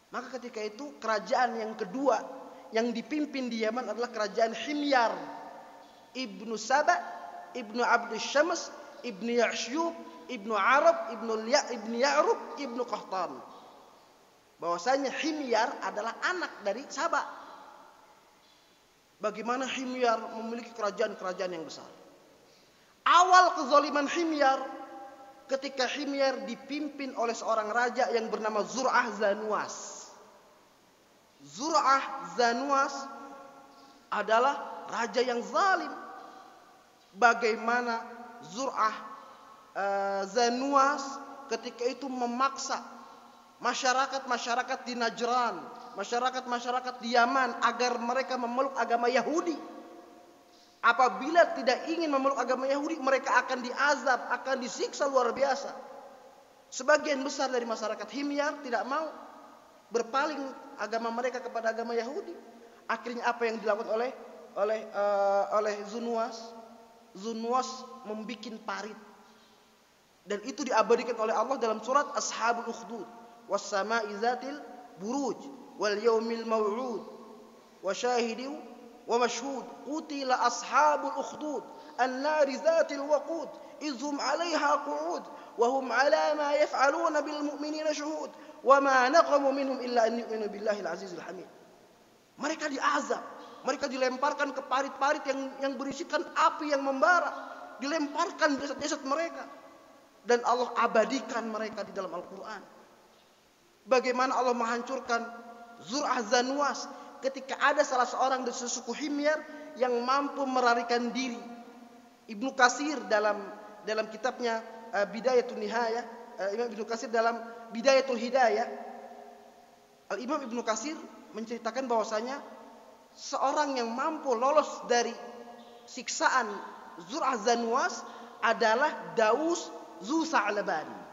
Maka ketika itu kerajaan yang kedua yang dipimpin di Yaman adalah kerajaan Himyar ibnu Saba, ibnu Abdus Syams, ibnu Ya'syub, ibnu Arab, ibnu Ya'rub, ibnu Qahtan. Bahwasanya Himyar adalah anak dari Saba. Bagaimana Himyar memiliki kerajaan-kerajaan yang besar. Awal kezaliman Himyar ketika Himyar dipimpin oleh seorang raja yang bernama Zur'ah Zanuwas. Zur'ah Zanuwas adalah raja yang zalim. Bagaimana Zur'ah Zanuwas ketika itu memaksa masyarakat-masyarakat di Najran, masyarakat-masyarakat di Yaman agar mereka memeluk agama Yahudi. Apabila tidak ingin memeluk agama Yahudi, mereka akan diazab, akan disiksa luar biasa. Sebagian besar dari masyarakat Himyar tidak mau berpaling agama mereka kepada agama Yahudi. Akhirnya apa yang dilakukan oleh Zunwas? Zunwas membuat parit. Dan itu diabadikan oleh Allah dalam surat Ashabul Ukhdud. Was-sama'i zatil buruj wal yaumil maw'ud wa syahidin wa mashhud qutila ashabul ukhdud an-nari zatil waqud izhum 'alayha qu'ud wa hum 'ala ma yaf'aluna bil mu'minina shuhud wa ma naqamu minhum illa an yu'minu billahil azizil hamid. Mereka diazab, mereka dilemparkan ke parit-parit yang berisikan api yang membara, dilemparkan jasad-jasad mereka, dan Allah abadikan mereka di dalam Al-Qur'an. Bagaimana Allah menghancurkan Zur'ah Zanuwas ketika ada salah seorang dari suku Himyar yang mampu melarikan diri. Ibnu Katsir dalam kitabnya Bidayatul Nihayah, Imam Ibnu Katsir dalam Bidayatul Hidayah, Al-Imam Ibnu Katsir menceritakan bahwasanya seorang yang mampu lolos dari siksaan Zur'ah Zanuwas adalah Daus Zu Sa'laban.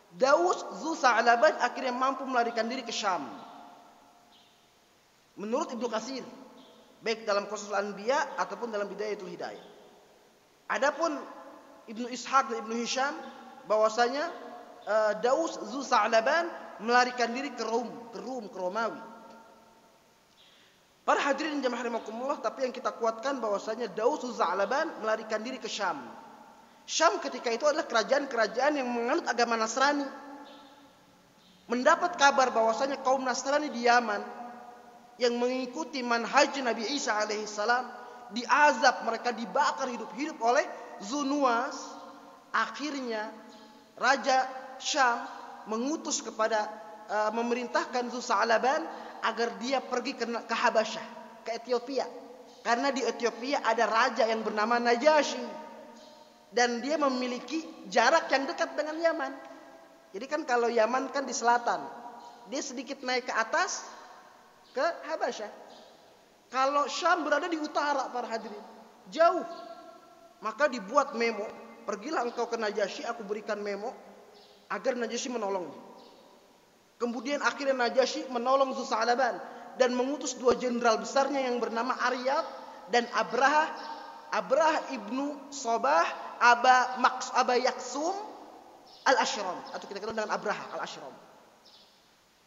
Daus Zu Sa'laban akhirnya mampu melarikan diri ke Syam. Menurut Ibnu Katsir, baik dalam Qasas Al-Anbiya ataupun dalam Bidayatul Hidayah. Adapun Ibnu Ishaq dan Ibnu Hisham bahwasanya Daus Zu Sa'laban melarikan diri ke Romawi. Para hadirin jamaah rahimakumullah, tapi yang kita kuatkan bahwasanya Daus Zu Sa'laban melarikan diri ke Syam. Syam ketika itu adalah kerajaan-kerajaan yang menganut agama Nasrani. Mendapat kabar bahwasanya kaum Nasrani di Yaman yang mengikuti manhaj Nabi Isa alaihissalam diazab, mereka dibakar hidup-hidup oleh Zunwas. Akhirnya Raja Syam mengutus kepada memerintahkan Zu Sa'laban agar dia pergi ke Habasyah, ke Ethiopia. Karena di Ethiopia ada raja yang bernama Najasyi. Dan dia memiliki jarak yang dekat dengan Yaman. Jadi kan kalau Yaman kan di selatan, dia sedikit naik ke atas ke Habasyah. Kalau Syam berada di utara para hadirin, jauh. Maka dibuat memo, pergilah engkau ke Najasyi, aku berikan memo agar Najasyi menolongmu. Kemudian akhirnya Najasyi menolong Zu Sa'laban dan mengutus dua jenderal besarnya yang bernama Aryab dan Abraha ibnu Sobah Aba Yaksum Al-Ashram, atau kita kenal dengan Abraha Al-Ashram.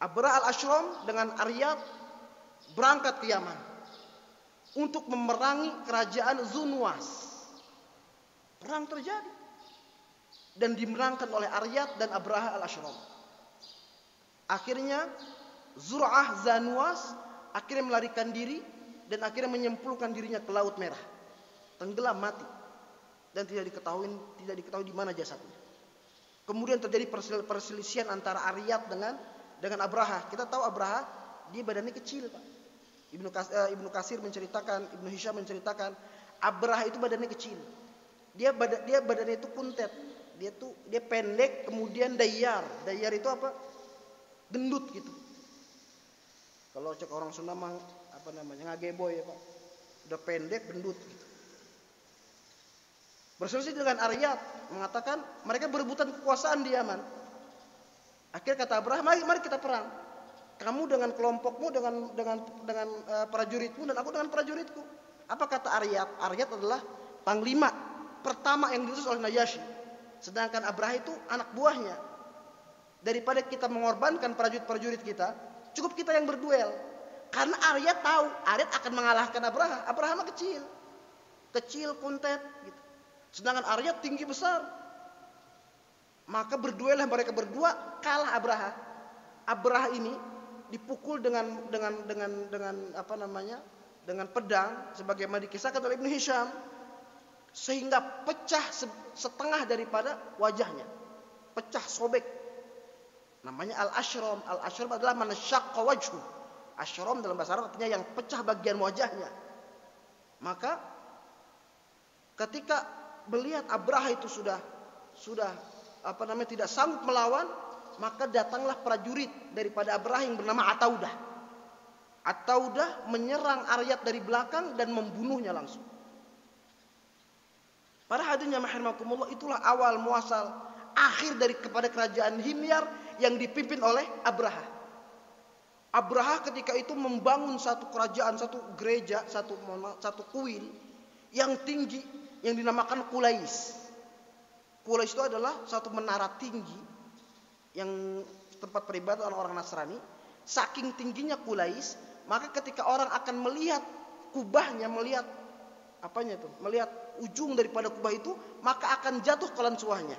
Abraha Al-Ashram dengan Aryab berangkat ke Yaman untuk memerangi kerajaan Zunwas. Perang terjadi dan dimenangkan oleh Aryab dan Abraha Al-Ashram. Akhirnya Zur'ah Zanuwas akhirnya melarikan diri dan akhirnya menyemplungkan dirinya ke Laut Merah, tenggelam mati. Dan tidak diketahui di mana jasadnya. Kemudian terjadi perselisihan antara Aryab dengan Abraha. Kita tahu Abraha dia badannya kecil, Pak. Ibnu Katsir menceritakan, Ibnu Hisham menceritakan, Abraha itu badannya kecil. Dia badannya itu kuntet. Dia pendek, kemudian dayar. Dayar itu apa? Gendut gitu. Kalau cek orang Sunda mah apa namanya? Ngageboy ya, Pak. Udah pendek, gendut gitu. Berselisih dengan Aryab, mengatakan mereka berebutan kekuasaan di Yaman. Akhirnya kata Abraha, mari kita perang. Kamu dengan kelompokmu, dengan prajuritmu, dan aku dengan prajuritku. Apa kata Aryat? Aryat adalah panglima pertama yang diutus oleh Najasyi. Sedangkan Abraha itu anak buahnya. Daripada kita mengorbankan prajurit-prajurit kita, cukup kita yang berduel. Karena Aryat tahu, Aryat akan mengalahkan Abraha. Abraha mah kecil. Kecil, kuntet gitu. Sedangkan Aryat tinggi besar. Maka berduellah mereka berdua, kalah Abraha. Abraha ini dipukul dengan apa namanya? Dengan pedang sebagaimana dikisahkan oleh Ibnu Hisham, sehingga pecah setengah daripada wajahnya. Pecah, sobek. Namanya al-ashram. Al-ashram adalah man syaqqa wajhu. Ashram dalam bahasa Arab artinya yang pecah bagian wajahnya. Maka ketika melihat Abraha itu sudah apa namanya tidak sanggup melawan, maka datanglah prajurit daripada Abraha yang bernama Ataudah. Ataudah menyerang Aryat dari belakang dan membunuhnya langsung. Para hadirin yang rahimakumullah, itulah awal muasal akhir kepada kerajaan Himyar yang dipimpin oleh Abraha. Abraha ketika itu membangun satu kerajaan, satu gereja, satu kuil yang tinggi yang dinamakan Qulais. Qulais itu adalah satu menara tinggi yang tempat peribadatan orang Nasrani. Saking tingginya Qulais, maka ketika orang akan melihat kubahnya, melihat ujung daripada kubah itu, maka akan jatuh kolansuahnya.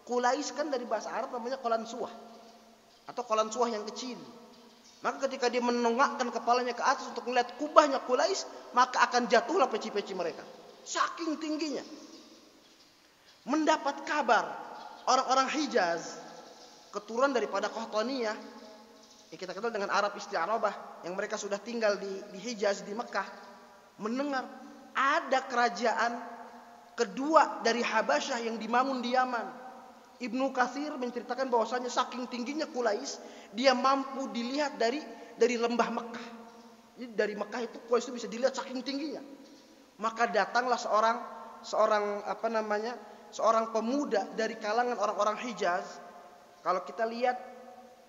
Qulais kan dari bahasa Arab namanya kolansuah atau kolansuah yang kecil. Maka ketika dia menongakkan kepalanya ke atas untuk melihat kubahnya Qulais, maka akan jatuhlah peci-peci mereka. Saking tingginya. Mendapat kabar orang-orang Hijaz, keturunan daripada Qahtaniyah, yang kita kenal dengan Arab Isti'arabah, yang mereka sudah tinggal di Hijaz, di Mekah, mendengar ada kerajaan kedua dari Habasyah yang dibangun di Yaman. Ibnu Katsir menceritakan bahwasanya saking tingginya Qulais, dia mampu dilihat dari lembah Mekah. Jadi dari Mekah itu Qulais itu bisa dilihat saking tingginya. Maka datanglah seorang pemuda dari kalangan orang-orang Hijaz. Kalau kita lihat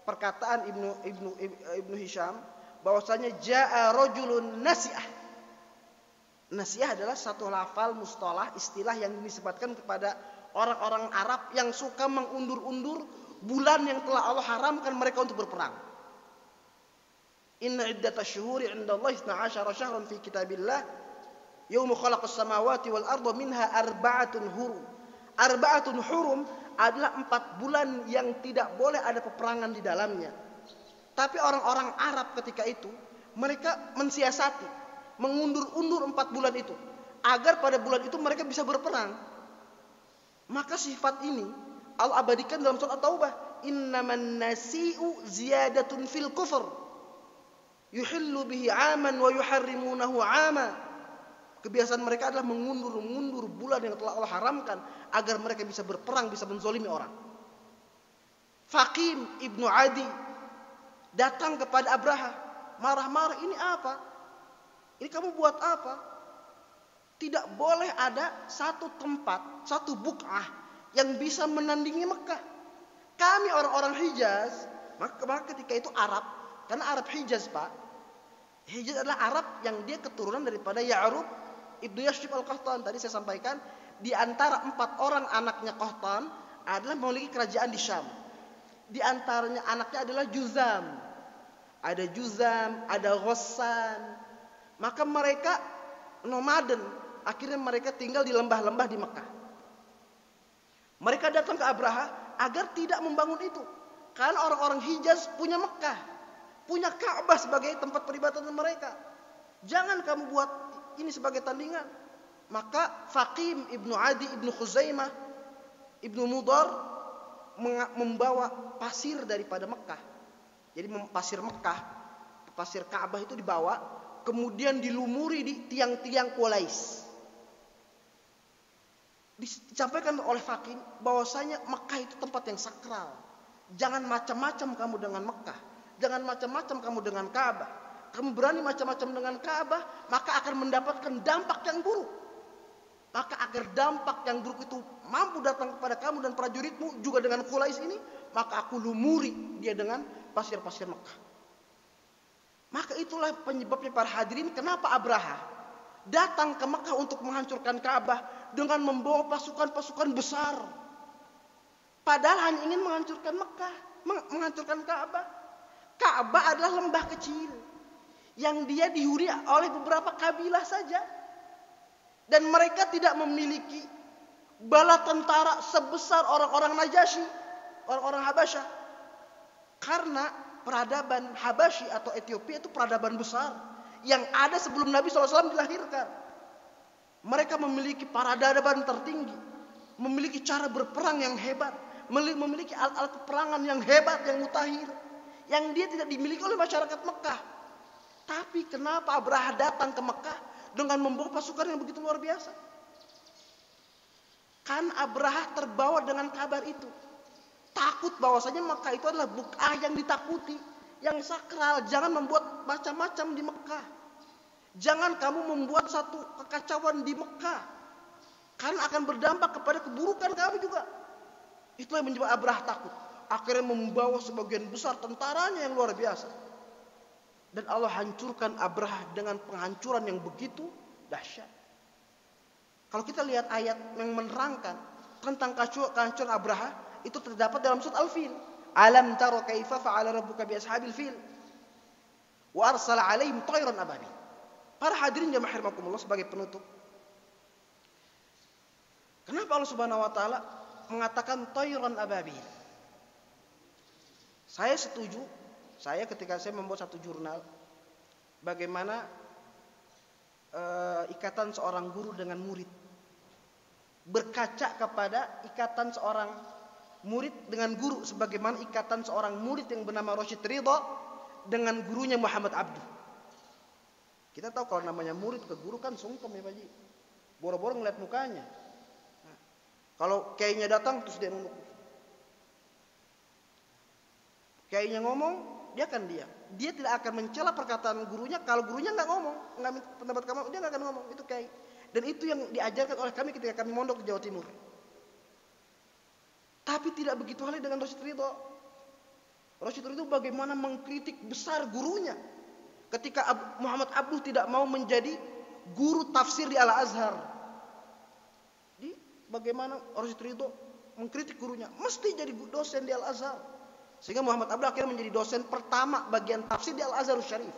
perkataan Ibnu Hisham, bahwasanya jaa rajulun nasi'ah. Nasi'ah adalah satu lafal mustalah, istilah yang dinisbatkan kepada orang-orang Arab yang suka mengundur-undur bulan yang telah Allah haramkan mereka untuk berperang. Inna iddatash syuhuri 'indallahi 12 syahran fi kitabillah yaumu khalaqas samawati wal arda minha arba'atun hurum. Arba'atun hurum adalah 4 bulan yang tidak boleh ada peperangan di dalamnya. Tapi orang-orang Arab ketika itu mereka mensiasati, mengundur-undur 4 bulan itu agar pada bulan itu mereka bisa berperang. Maka sifat ini Allah abadikan dalam surat At-Taubah, innaman nasi'u ziyadatun fil kufr yuhillu bihi 'aman wa yuharrimunahu 'ama. Kebiasaan mereka adalah mengundur bulan yang telah Allah haramkan agar mereka bisa berperang, bisa menzolimi orang. Faqim ibnu Adi datang kepada Abraha, marah-marah, ini apa? Ini kamu buat apa? Tidak boleh ada satu tempat, satu buk'ah yang bisa menandingi Mekah. Kami orang-orang Hijaz, maka ketika itu Arab, karena Arab Hijaz Pak. Hijaz adalah Arab yang dia keturunan daripada Ya'rub Ibnu Yashib Al-Qahtan. Tadi saya sampaikan, di antara 4 orang anaknya Qahtan adalah memiliki kerajaan di Syam. Di antaranya anaknya adalah Juzam. Ada Juzam, ada Ghassan. Maka mereka nomaden. Akhirnya mereka tinggal di lembah-lembah di Mekah. Mereka datang ke Abraha agar tidak membangun itu. Karena orang-orang Hijaz punya Mekah, punya Ka'bah sebagai tempat peribadatan mereka. Jangan kamu buat ini sebagai tandingan. Maka Faqim ibnu Adi ibnu Khuzaimah ibnu Mudar membawa pasir daripada Mekah. Jadi pasir Mekah, pasir Ka'bah itu dibawa, kemudian dilumuri di tiang-tiang Qulais. Disampaikan oleh Faqim bahwasanya Mekah itu tempat yang sakral. Jangan macam-macam kamu dengan Mekah. Jangan macam-macam kamu dengan Ka'bah. Kamu berani macam-macam dengan Ka'bah, maka akan mendapatkan dampak yang buruk. Maka agar dampak yang buruk itu mampu datang kepada kamu dan prajuritmu juga dengan Qulais ini, maka aku lumuri dia dengan pasir-pasir Mekah. Maka itulah penyebabnya para hadirin kenapa Abraha datang ke Mekah untuk menghancurkan Ka'bah dengan membawa pasukan-pasukan besar. Padahal hanya ingin menghancurkan Mekah, menghancurkan Ka'bah. Ka'bah adalah lembah kecil yang dia dihuni oleh beberapa kabilah saja. Dan mereka tidak memiliki bala tentara sebesar orang-orang Najasyi, orang-orang Habasyah. Karena peradaban Habasyi atau Ethiopia itu peradaban besar yang ada sebelum Nabi SAW dilahirkan. Mereka memiliki peradaban tertinggi, memiliki cara berperang yang hebat, memiliki alat-alat peperangan yang hebat, yang mutakhir, yang dia tidak dimiliki oleh masyarakat Mekah. Tapi kenapa Abraha datang ke Mekah dengan membawa pasukan yang begitu luar biasa? Kan Abraha terbawa dengan kabar itu. Takut bahwasanya Mekah itu adalah buk'ah yang ditakuti, yang sakral. Jangan membuat macam-macam di Mekah. Jangan kamu membuat satu kekacauan di Mekah, karena akan berdampak kepada keburukan kamu juga. Itulah yang menyebabkan Abraha takut. Akhirnya membawa sebagian besar tentaranya yang luar biasa. Dan Allah hancurkan Abraha dengan penghancuran yang begitu dahsyat. Kalau kita lihat ayat yang menerangkan tentang kehancuran Abraha, itu terdapat dalam surat Al-Fil. Alam tara kaifa fa'ala rabbuka bi ashabil fil wa arsala 'alaihim tayran ababil. Para hadirin jamaah rahimakumullah, sebagai penutup, kenapa Allah Subhanahu wa taala mengatakan tayran ababil? Saya setuju, ketika saya membuat satu jurnal bagaimana ikatan seorang guru dengan murid, berkaca kepada ikatan seorang murid dengan guru, sebagaimana ikatan seorang murid yang bernama Rashid Ridha dengan gurunya Muhammad Abduh. Kita tahu kalau namanya murid ke guru kan sungkem ya Pak Ji, boro-boro ngeliat mukanya. Nah, kalau kiainya datang terus dia nunduk, kiainya ngomong dia akan diam. Dia tidak akan mencela perkataan gurunya. Kalau gurunya nggak ngomong, nggak minta pendapat kamu, dia nggak akan ngomong. Itu kiai. Dan itu yang diajarkan oleh kami ketika kami mondok di Jawa Timur. Tapi tidak begitu halnya dengan Rashid Ridha. Rashid Ridha bagaimana mengkritik besar gurunya ketika Muhammad Abduh tidak mau menjadi guru tafsir di Al-Azhar. Jadi bagaimana Rashid Ridha mengkritik gurunya, mesti jadi dosen di Al-Azhar. Sehingga Muhammad Abduh akhirnya menjadi dosen pertama bagian tafsir di Al-Azhar Syarif.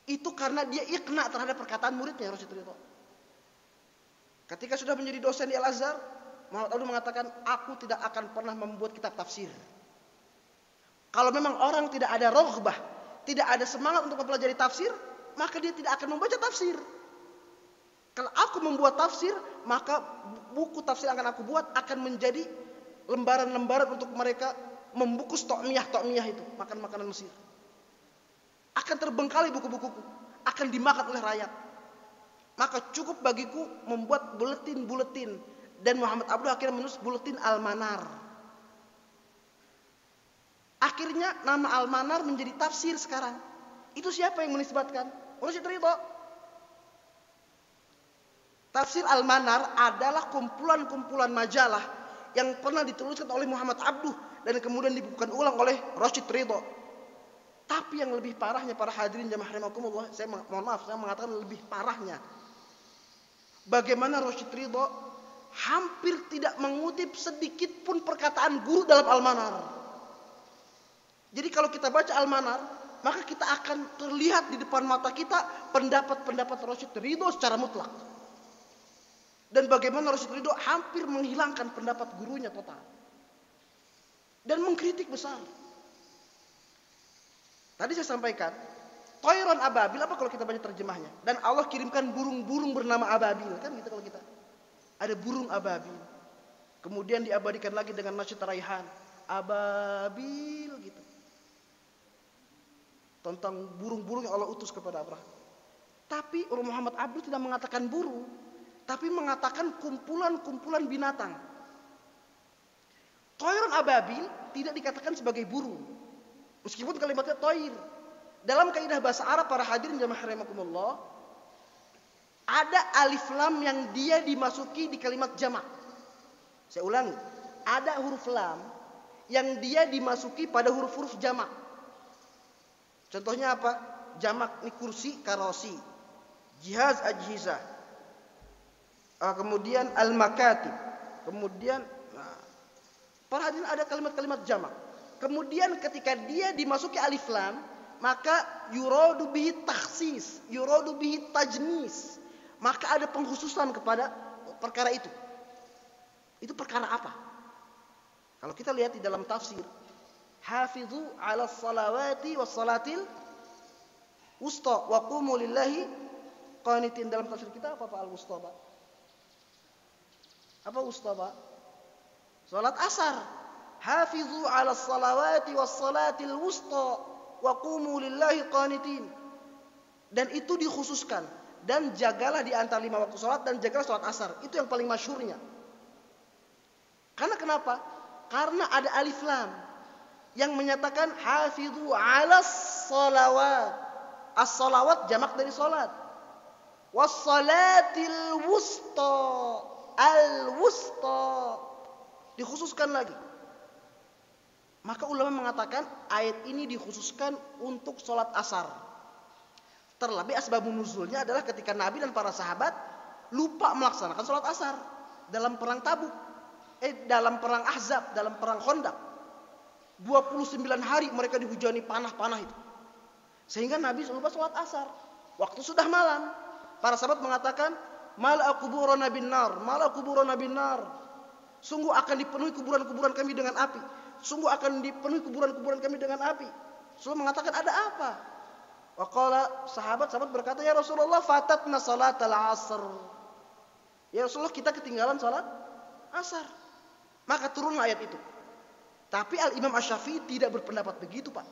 Itu karena dia iqna terhadap perkataan muridnya Rashid Ridha. Ketika sudah menjadi dosen di Al-Azhar, Muhammad Abduh mengatakan, aku tidak akan pernah membuat kitab tafsir. Kalau memang orang tidak ada roghbah, tidak ada semangat untuk mempelajari tafsir, maka dia tidak akan membaca tafsir. Kalau aku membuat tafsir, maka buku tafsir yang akan aku buat akan menjadi lembaran-lembaran untuk mereka membungkus tokmiyah itu, makan-makanan Mesir. Akan terbengkalai buku-bukuku, akan dimakan oleh rakyat. Maka cukup bagiku membuat buletin-buletin. Dan Muhammad Abduh akhirnya menulis buletin Al-Manar. Akhirnya nama Al-Manar menjadi tafsir sekarang. Itu siapa yang menisbatkan? Rashid Ridha. Tafsir Al-Manar adalah kumpulan-kumpulan majalah yang pernah dituliskan oleh Muhammad Abduh dan kemudian dibukukan ulang oleh Rashid Ridha. Tapi yang lebih parahnya, para hadirin jamaah rahimakumullah, saya mohon maaf, saya mengatakan lebih parahnya, bagaimana Rashid Ridha hampir tidak mengutip sedikit pun perkataan guru dalam Al-Manar. Jadi kalau kita baca Al-Manar, maka kita akan terlihat di depan mata kita pendapat-pendapat Rashid Ridha secara mutlak. Dan bagaimana Rashid Ridha hampir menghilangkan pendapat gurunya total. Dan mengkritik besar. Tadi saya sampaikan, Tayran ababil, apa kalau kita baca terjemahnya? Dan Allah kirimkan burung-burung bernama ababil, kan gitu kalau kita. Ada burung ababil. Kemudian diabadikan lagi dengan nasyid raihan, ababil gitu. Tentang burung-burung yang Allah utus kepada Abraha. Tapi Muhammad Abduh tidak mengatakan burung, tapi mengatakan kumpulan-kumpulan binatang. Tayran ababil tidak dikatakan sebagai burung. Meskipun kalimatnya toir. Dalam kaidah bahasa Arab, para hadirin jamaah rahimakumullah, ada alif lam yang dia dimasuki di kalimat jamak. Saya ulangi, ada huruf lam yang dia dimasuki pada huruf-huruf jamak. Contohnya apa? Jamak ini kursi, karosi. jihaz ajhizah, kemudian al-makatib, kemudian para hadirin ada kalimat-kalimat jamak. Kemudian ketika dia dimasuki alif lam, maka yuradu bihi takhsis, yuradu bihi tajnis. Maka ada pengkhususan kepada perkara itu. Itu perkara apa? Kalau kita lihat di dalam tafsir, hafizu 'ala salawati was salatil wusta wa qumu lillahi qanitin. Dalam tafsir kita apa Pak al-wusta, Pak? Apa wusta, Pak? Salat asar. Hafizu 'ala salawati was salatil wusta wa qumu lillahi qanitin. Dan itu dikhususkan. Dan jagalah di antara 5 waktu salat dan jagalah salat asar. Itu yang paling masyhurnya. Karena kenapa? Karena ada alif lam yang menyatakan hafizu 'alas salawat. As-salawat jamak dari salat. Was salatil wusta. Al-wusta dikhususkan lagi. Maka ulama mengatakan ayat ini dikhususkan untuk salat asar. Terlebih asbabun nuzulnya adalah ketika Nabi dan para sahabat lupa melaksanakan salat asar dalam perang Tabuk, dalam perang Ahzab, dalam perang Khandaq. 29 hari mereka dihujani panah-panah itu. Sehingga Nabi lupa salat asar. Waktu sudah malam. Para sahabat mengatakan, "Mala quburana bin nar, mala quburana bin nar." Sungguh akan dipenuhi kuburan-kuburan kami dengan api. Sungguh akan dipenuhi kuburan-kuburan kami dengan api. Rasulullah mengatakan, "Ada apa?" Waqala sahabat berkata, "Ya Rasulullah, fatatna salatal asr." Ya Rasulullah, kita ketinggalan salat asar. Maka turunlah ayat itu. Tapi Al-Imam Asy-Syafi'i tidak berpendapat begitu, Pak.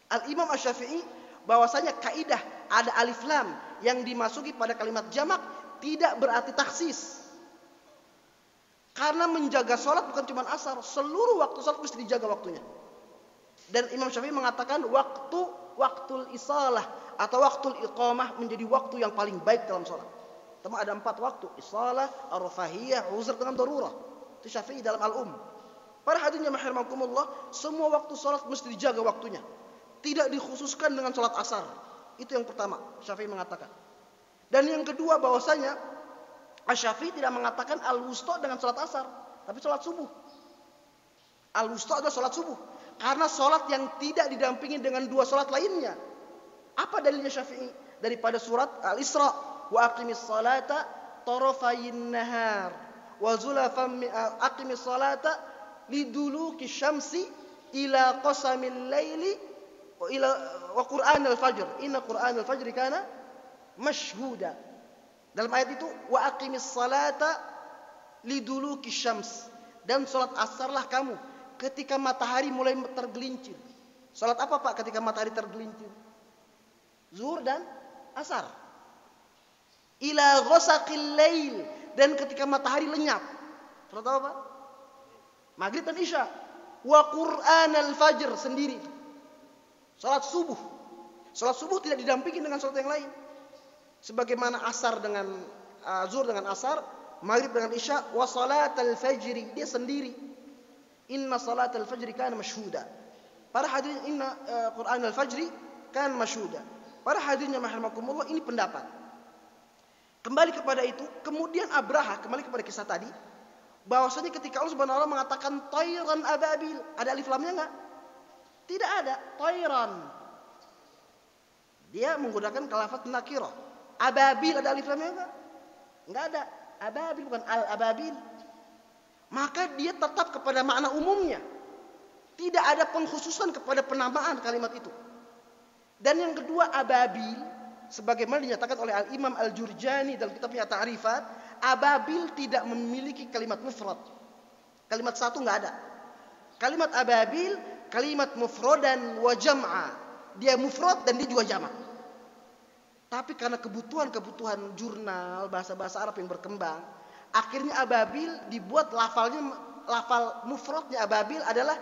Al-Imam Asy-Syafi'i bahwasanya kaidah ada alif lam yang dimasuki pada kalimat jamak tidak berarti taksis. Karena menjaga salat bukan cuma asar, seluruh waktu salat mesti dijaga waktunya. Dan Imam Syafi'i mengatakan waktul isalah atau waktul iqamah menjadi waktu yang paling baik dalam salat. Teman ada 4 waktu: isalah, ar-rafahiyah, uzur dengan darurah. Itu Syafi'i dalam Al-Um. Para hadirin yang rahimakumullah, semua waktu salat mesti dijaga waktunya. Tidak dikhususkan dengan salat asar. Itu yang pertama, Syafi'i mengatakan. Dan yang kedua bahwasanya Asy-Syafi'i tidak mengatakan al-wusta dengan salat asar, tapi salat subuh. Al-wusta adalah salat subuh. Karena salat yang tidak didampingi dengan 2 salat lainnya. Apa dalilnya Syafi'i? Daripada surat Al-Isra, wa aqimis salata tarafayin nahar wa zulafan aqimis salata liduluki syamsi ila qasamil laili wa qur'anal fajr. Inna qur'anal fajr kana mashhuda. Dalam ayat itu wa aqimis salata liduluki syams, dan salat asarlah kamu ketika matahari mulai tergelincir. Salat apa Pak ketika matahari tergelincir? Zuhur dan asar. Ila ghasaqil lail, dan ketika matahari lenyap. Salat apa Pak? Maghrib dan isya. Wa qur'anal fajr sendiri. Salat subuh. Salat subuh tidak didampingi dengan salat yang lain. Sebagaimana asar dengan zuhur dengan asar, maghrib dengan isya, wa salatal fajri, dia sendiri. Inna salatal fajri kana mashhuda. Para hadirin, inna qur'anal fajri kana mashhuda. Para hadirin yang rahimakumullah, ini pendapat. Kembali kepada itu, kemudian Abraha, kembali kepada kisah tadi, bahwasanya ketika Allah Subhanahu wa taala mengatakan tayran ababil, ada alif lamnya enggak? Tidak ada, tayran. Dia menggunakan lafaz nakirah. Ababil ada alif lamnya enggak? Enggak ada. Ababil bukan al-ababil. Maka dia tetap kepada makna umumnya. Tidak ada pengkhususan kepada penamaan kalimat itu. Dan yang kedua, ababil, sebagaimana dinyatakan oleh Al-Imam Al-Jurjani dalam kitabnya Ta'rifat, ababil tidak memiliki kalimat mufrad. Kalimat satu enggak ada. Kalimat ababil, kalimat mufradan wa jam'a. Dia mufrad dan dia juga jamak. Tapi karena kebutuhan jurnal bahasa-bahasa Arab yang berkembang, akhirnya ababil dibuat lafal mufradnya ababil adalah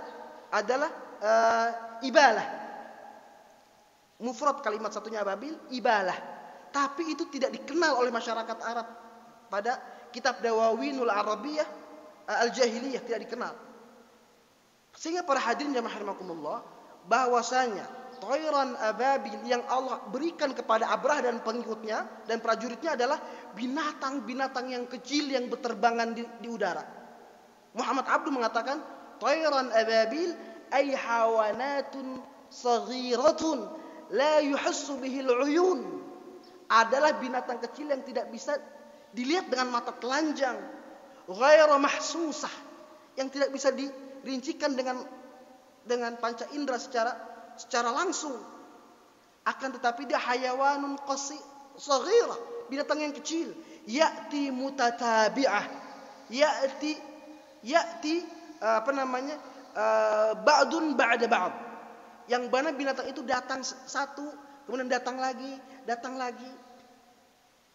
ibalah. Mufrad kalimat satunya ababil, ibalah. Tapi itu tidak dikenal oleh masyarakat Arab pada kitab Dawawinul Arabiyah Al-Jahiliyah, tidak dikenal. Sehingga para hadirin jamaah rahimakumullah, bahwasanya Thayran ababil, yang Allah berikan kepada Abrah dan pengikutnya dan prajuritnya adalah binatang-binatang yang kecil yang berterbangan di udara. Muhammad Abduh mengatakan Thayran ababil ay hawanatun saghiratun la yuhassu bihil uyun, adalah binatang kecil yang tidak bisa dilihat dengan mata telanjang, ghaira mahsusah, yang tidak bisa dirincikan dengan panca indera secara langsung. Akan tetapi dia hayawanun saghirah, binatang yang kecil, ya'ti mutatabi'ah, ya'ti ba'dun ba'da ba'd, yang mana binatang itu datang satu kemudian datang lagi.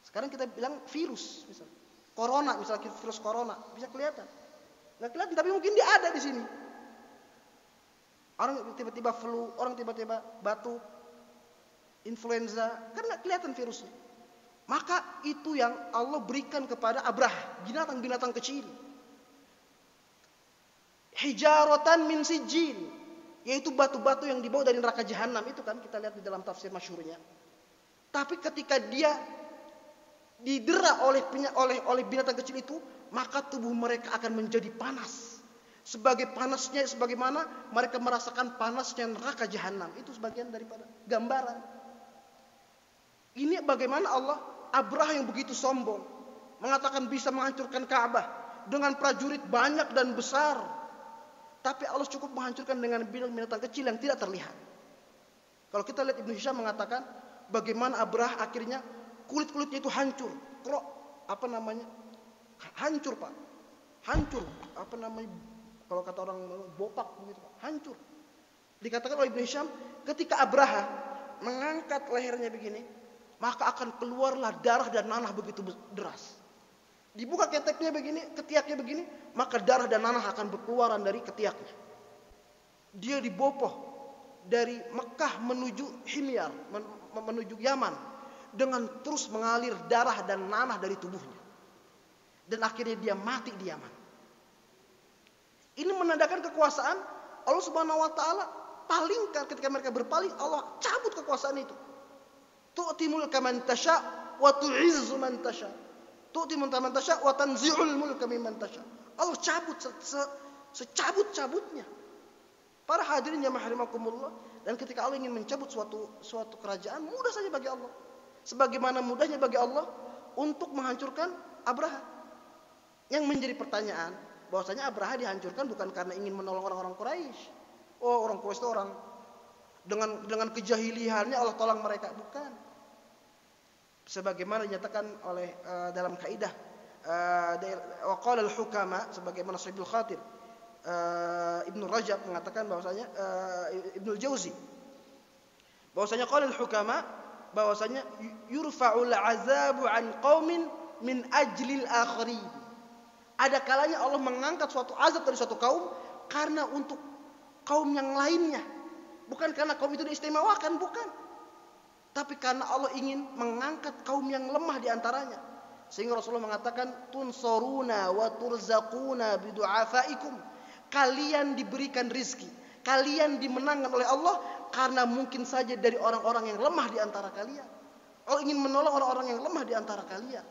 Sekarang kita bilang virus, misalnya corona, misalnya virus corona bisa kelihatan, nggak kelihatan tapi mungkin dia ada di sini. Orang tiba-tiba flu, orang tiba-tiba batuk, influenza, kan nggak kelihatan virusnya. Maka itu yang Allah berikan kepada Abrah, binatang-binatang kecil. Hijaratan min sijil, yaitu batu-batu yang dibawa dari neraka jahanam, itu kan kita lihat di dalam tafsir masyhurnya. Tapi ketika dia didera oleh binatang kecil itu, maka tubuh mereka akan menjadi panas. Sebagaimana mereka merasakan panasnya neraka jahanam. Itu sebagian daripada gambaran. Ini bagaimana Allah, Abrah yang begitu sombong, mengatakan bisa menghancurkan Ka'bah dengan prajurit banyak dan besar. Tapi Allah cukup menghancurkan dengan binatang kecil yang tidak terlihat. Kalau kita lihat Ibnu Hisham mengatakan bagaimana Abrah akhirnya kulit-kulitnya itu hancur. Hancur, Pak. Hancur. Kalau kata orang bopak begitu, hancur. Dikatakan oleh Ibnu Hisham, ketika Abraha mengangkat lehernya begini, maka akan keluarlah darah dan nanah begitu deras. Dibuka keteknya begini, ketiaknya begini, maka darah dan nanah akan berkeluaran dari ketiaknya. Dia dibopoh dari Mekah menuju Himyar, menuju Yaman, dengan terus mengalir darah dan nanah dari tubuhnya. Dan akhirnya dia mati di Yaman. Ini menandakan kekuasaan Allah Subhanahu wa taala. Palingkan, ketika mereka berpaling, Allah cabut kekuasaan itu. Tu'ti mulka man tasha wa tu'izzu man tasha. Tu'ti mulka man tasha wa tanzi'ul mulka mimman tasha. Allah cabut secabut-cabutnya. Para hadirin yang rahimakumullah, dan ketika Allah ingin mencabut suatu kerajaan, mudah saja bagi Allah. Sebagaimana mudahnya bagi Allah untuk menghancurkan Abraha. Yang menjadi pertanyaan, bahwasanya Abraha dihancurkan bukan karena ingin menolong orang-orang Quraisy. Oh, orang Quraisy itu orang dengan kejahiliannya Allah tolong mereka, bukan. Sebagaimana dinyatakan oleh dalam kaidah waqala al-hukama, sebagaimana Sahibul Khatir Ibnu Rajab mengatakan bahwasanya Ibnu Jauzi bahwasanya qala al-hukama, bahwasanya yurfa'ul azabu an qaumin min ajlil akhirin. Ada kalanya Allah mengangkat suatu azab dari suatu kaum karena untuk kaum yang lainnya. Bukan karena kaum itu diistimewakan, bukan. Tapi karena Allah ingin mengangkat kaum yang lemah di antaranya. Sehingga Rasulullah mengatakan, tunsoruna wa turzaquna bidu'afaikum. Kalian diberikan rizki, kalian dimenangkan oleh Allah karena mungkin saja dari orang-orang yang lemah di antara kalian. Allah ingin menolong orang-orang yang lemah di antara kalian.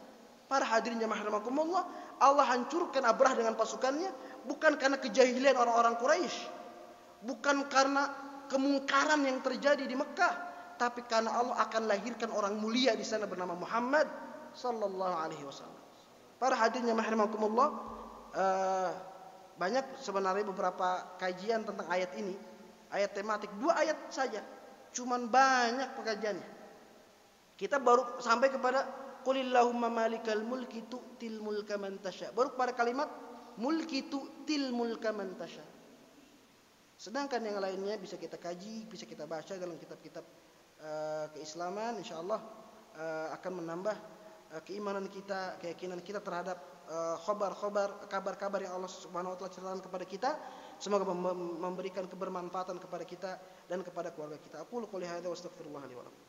Para hadirin jamaah rahimakumullah, Allah hancurkan Abrah dengan pasukannya bukan karena kejahilian orang-orang Quraisy, bukan karena kemungkaran yang terjadi di Mekah, tapi karena Allah akan lahirkan orang mulia di sana bernama Muhammad sallallahu alaihi wasallam. Para hadirin jamaah rahimakumullah, banyak sebenarnya beberapa kajian tentang ayat ini, ayat tematik, 2 ayat saja, cuman banyak pengajiannya. Kita baru sampai kepada Qulillahumma malikal mulki tu'til mulka man tasha. Baru pada kalimat mulki tu'til mulka man tasha. Sedangkan yang lainnya bisa kita kaji, bisa kita baca dalam kitab-kitab keislaman, insyaallah akan menambah keimanan kita, keyakinan kita terhadap kabar-kabar yang Allah Subhanahu wa taala ceritakan kepada kita. Semoga memberikan kebermanfaatan kepada kita dan kepada keluarga kita. Aqulu qouli hadza wa astaghfirullah li wa lakum.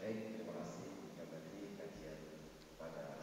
Baik, terima kasih. Kajian pada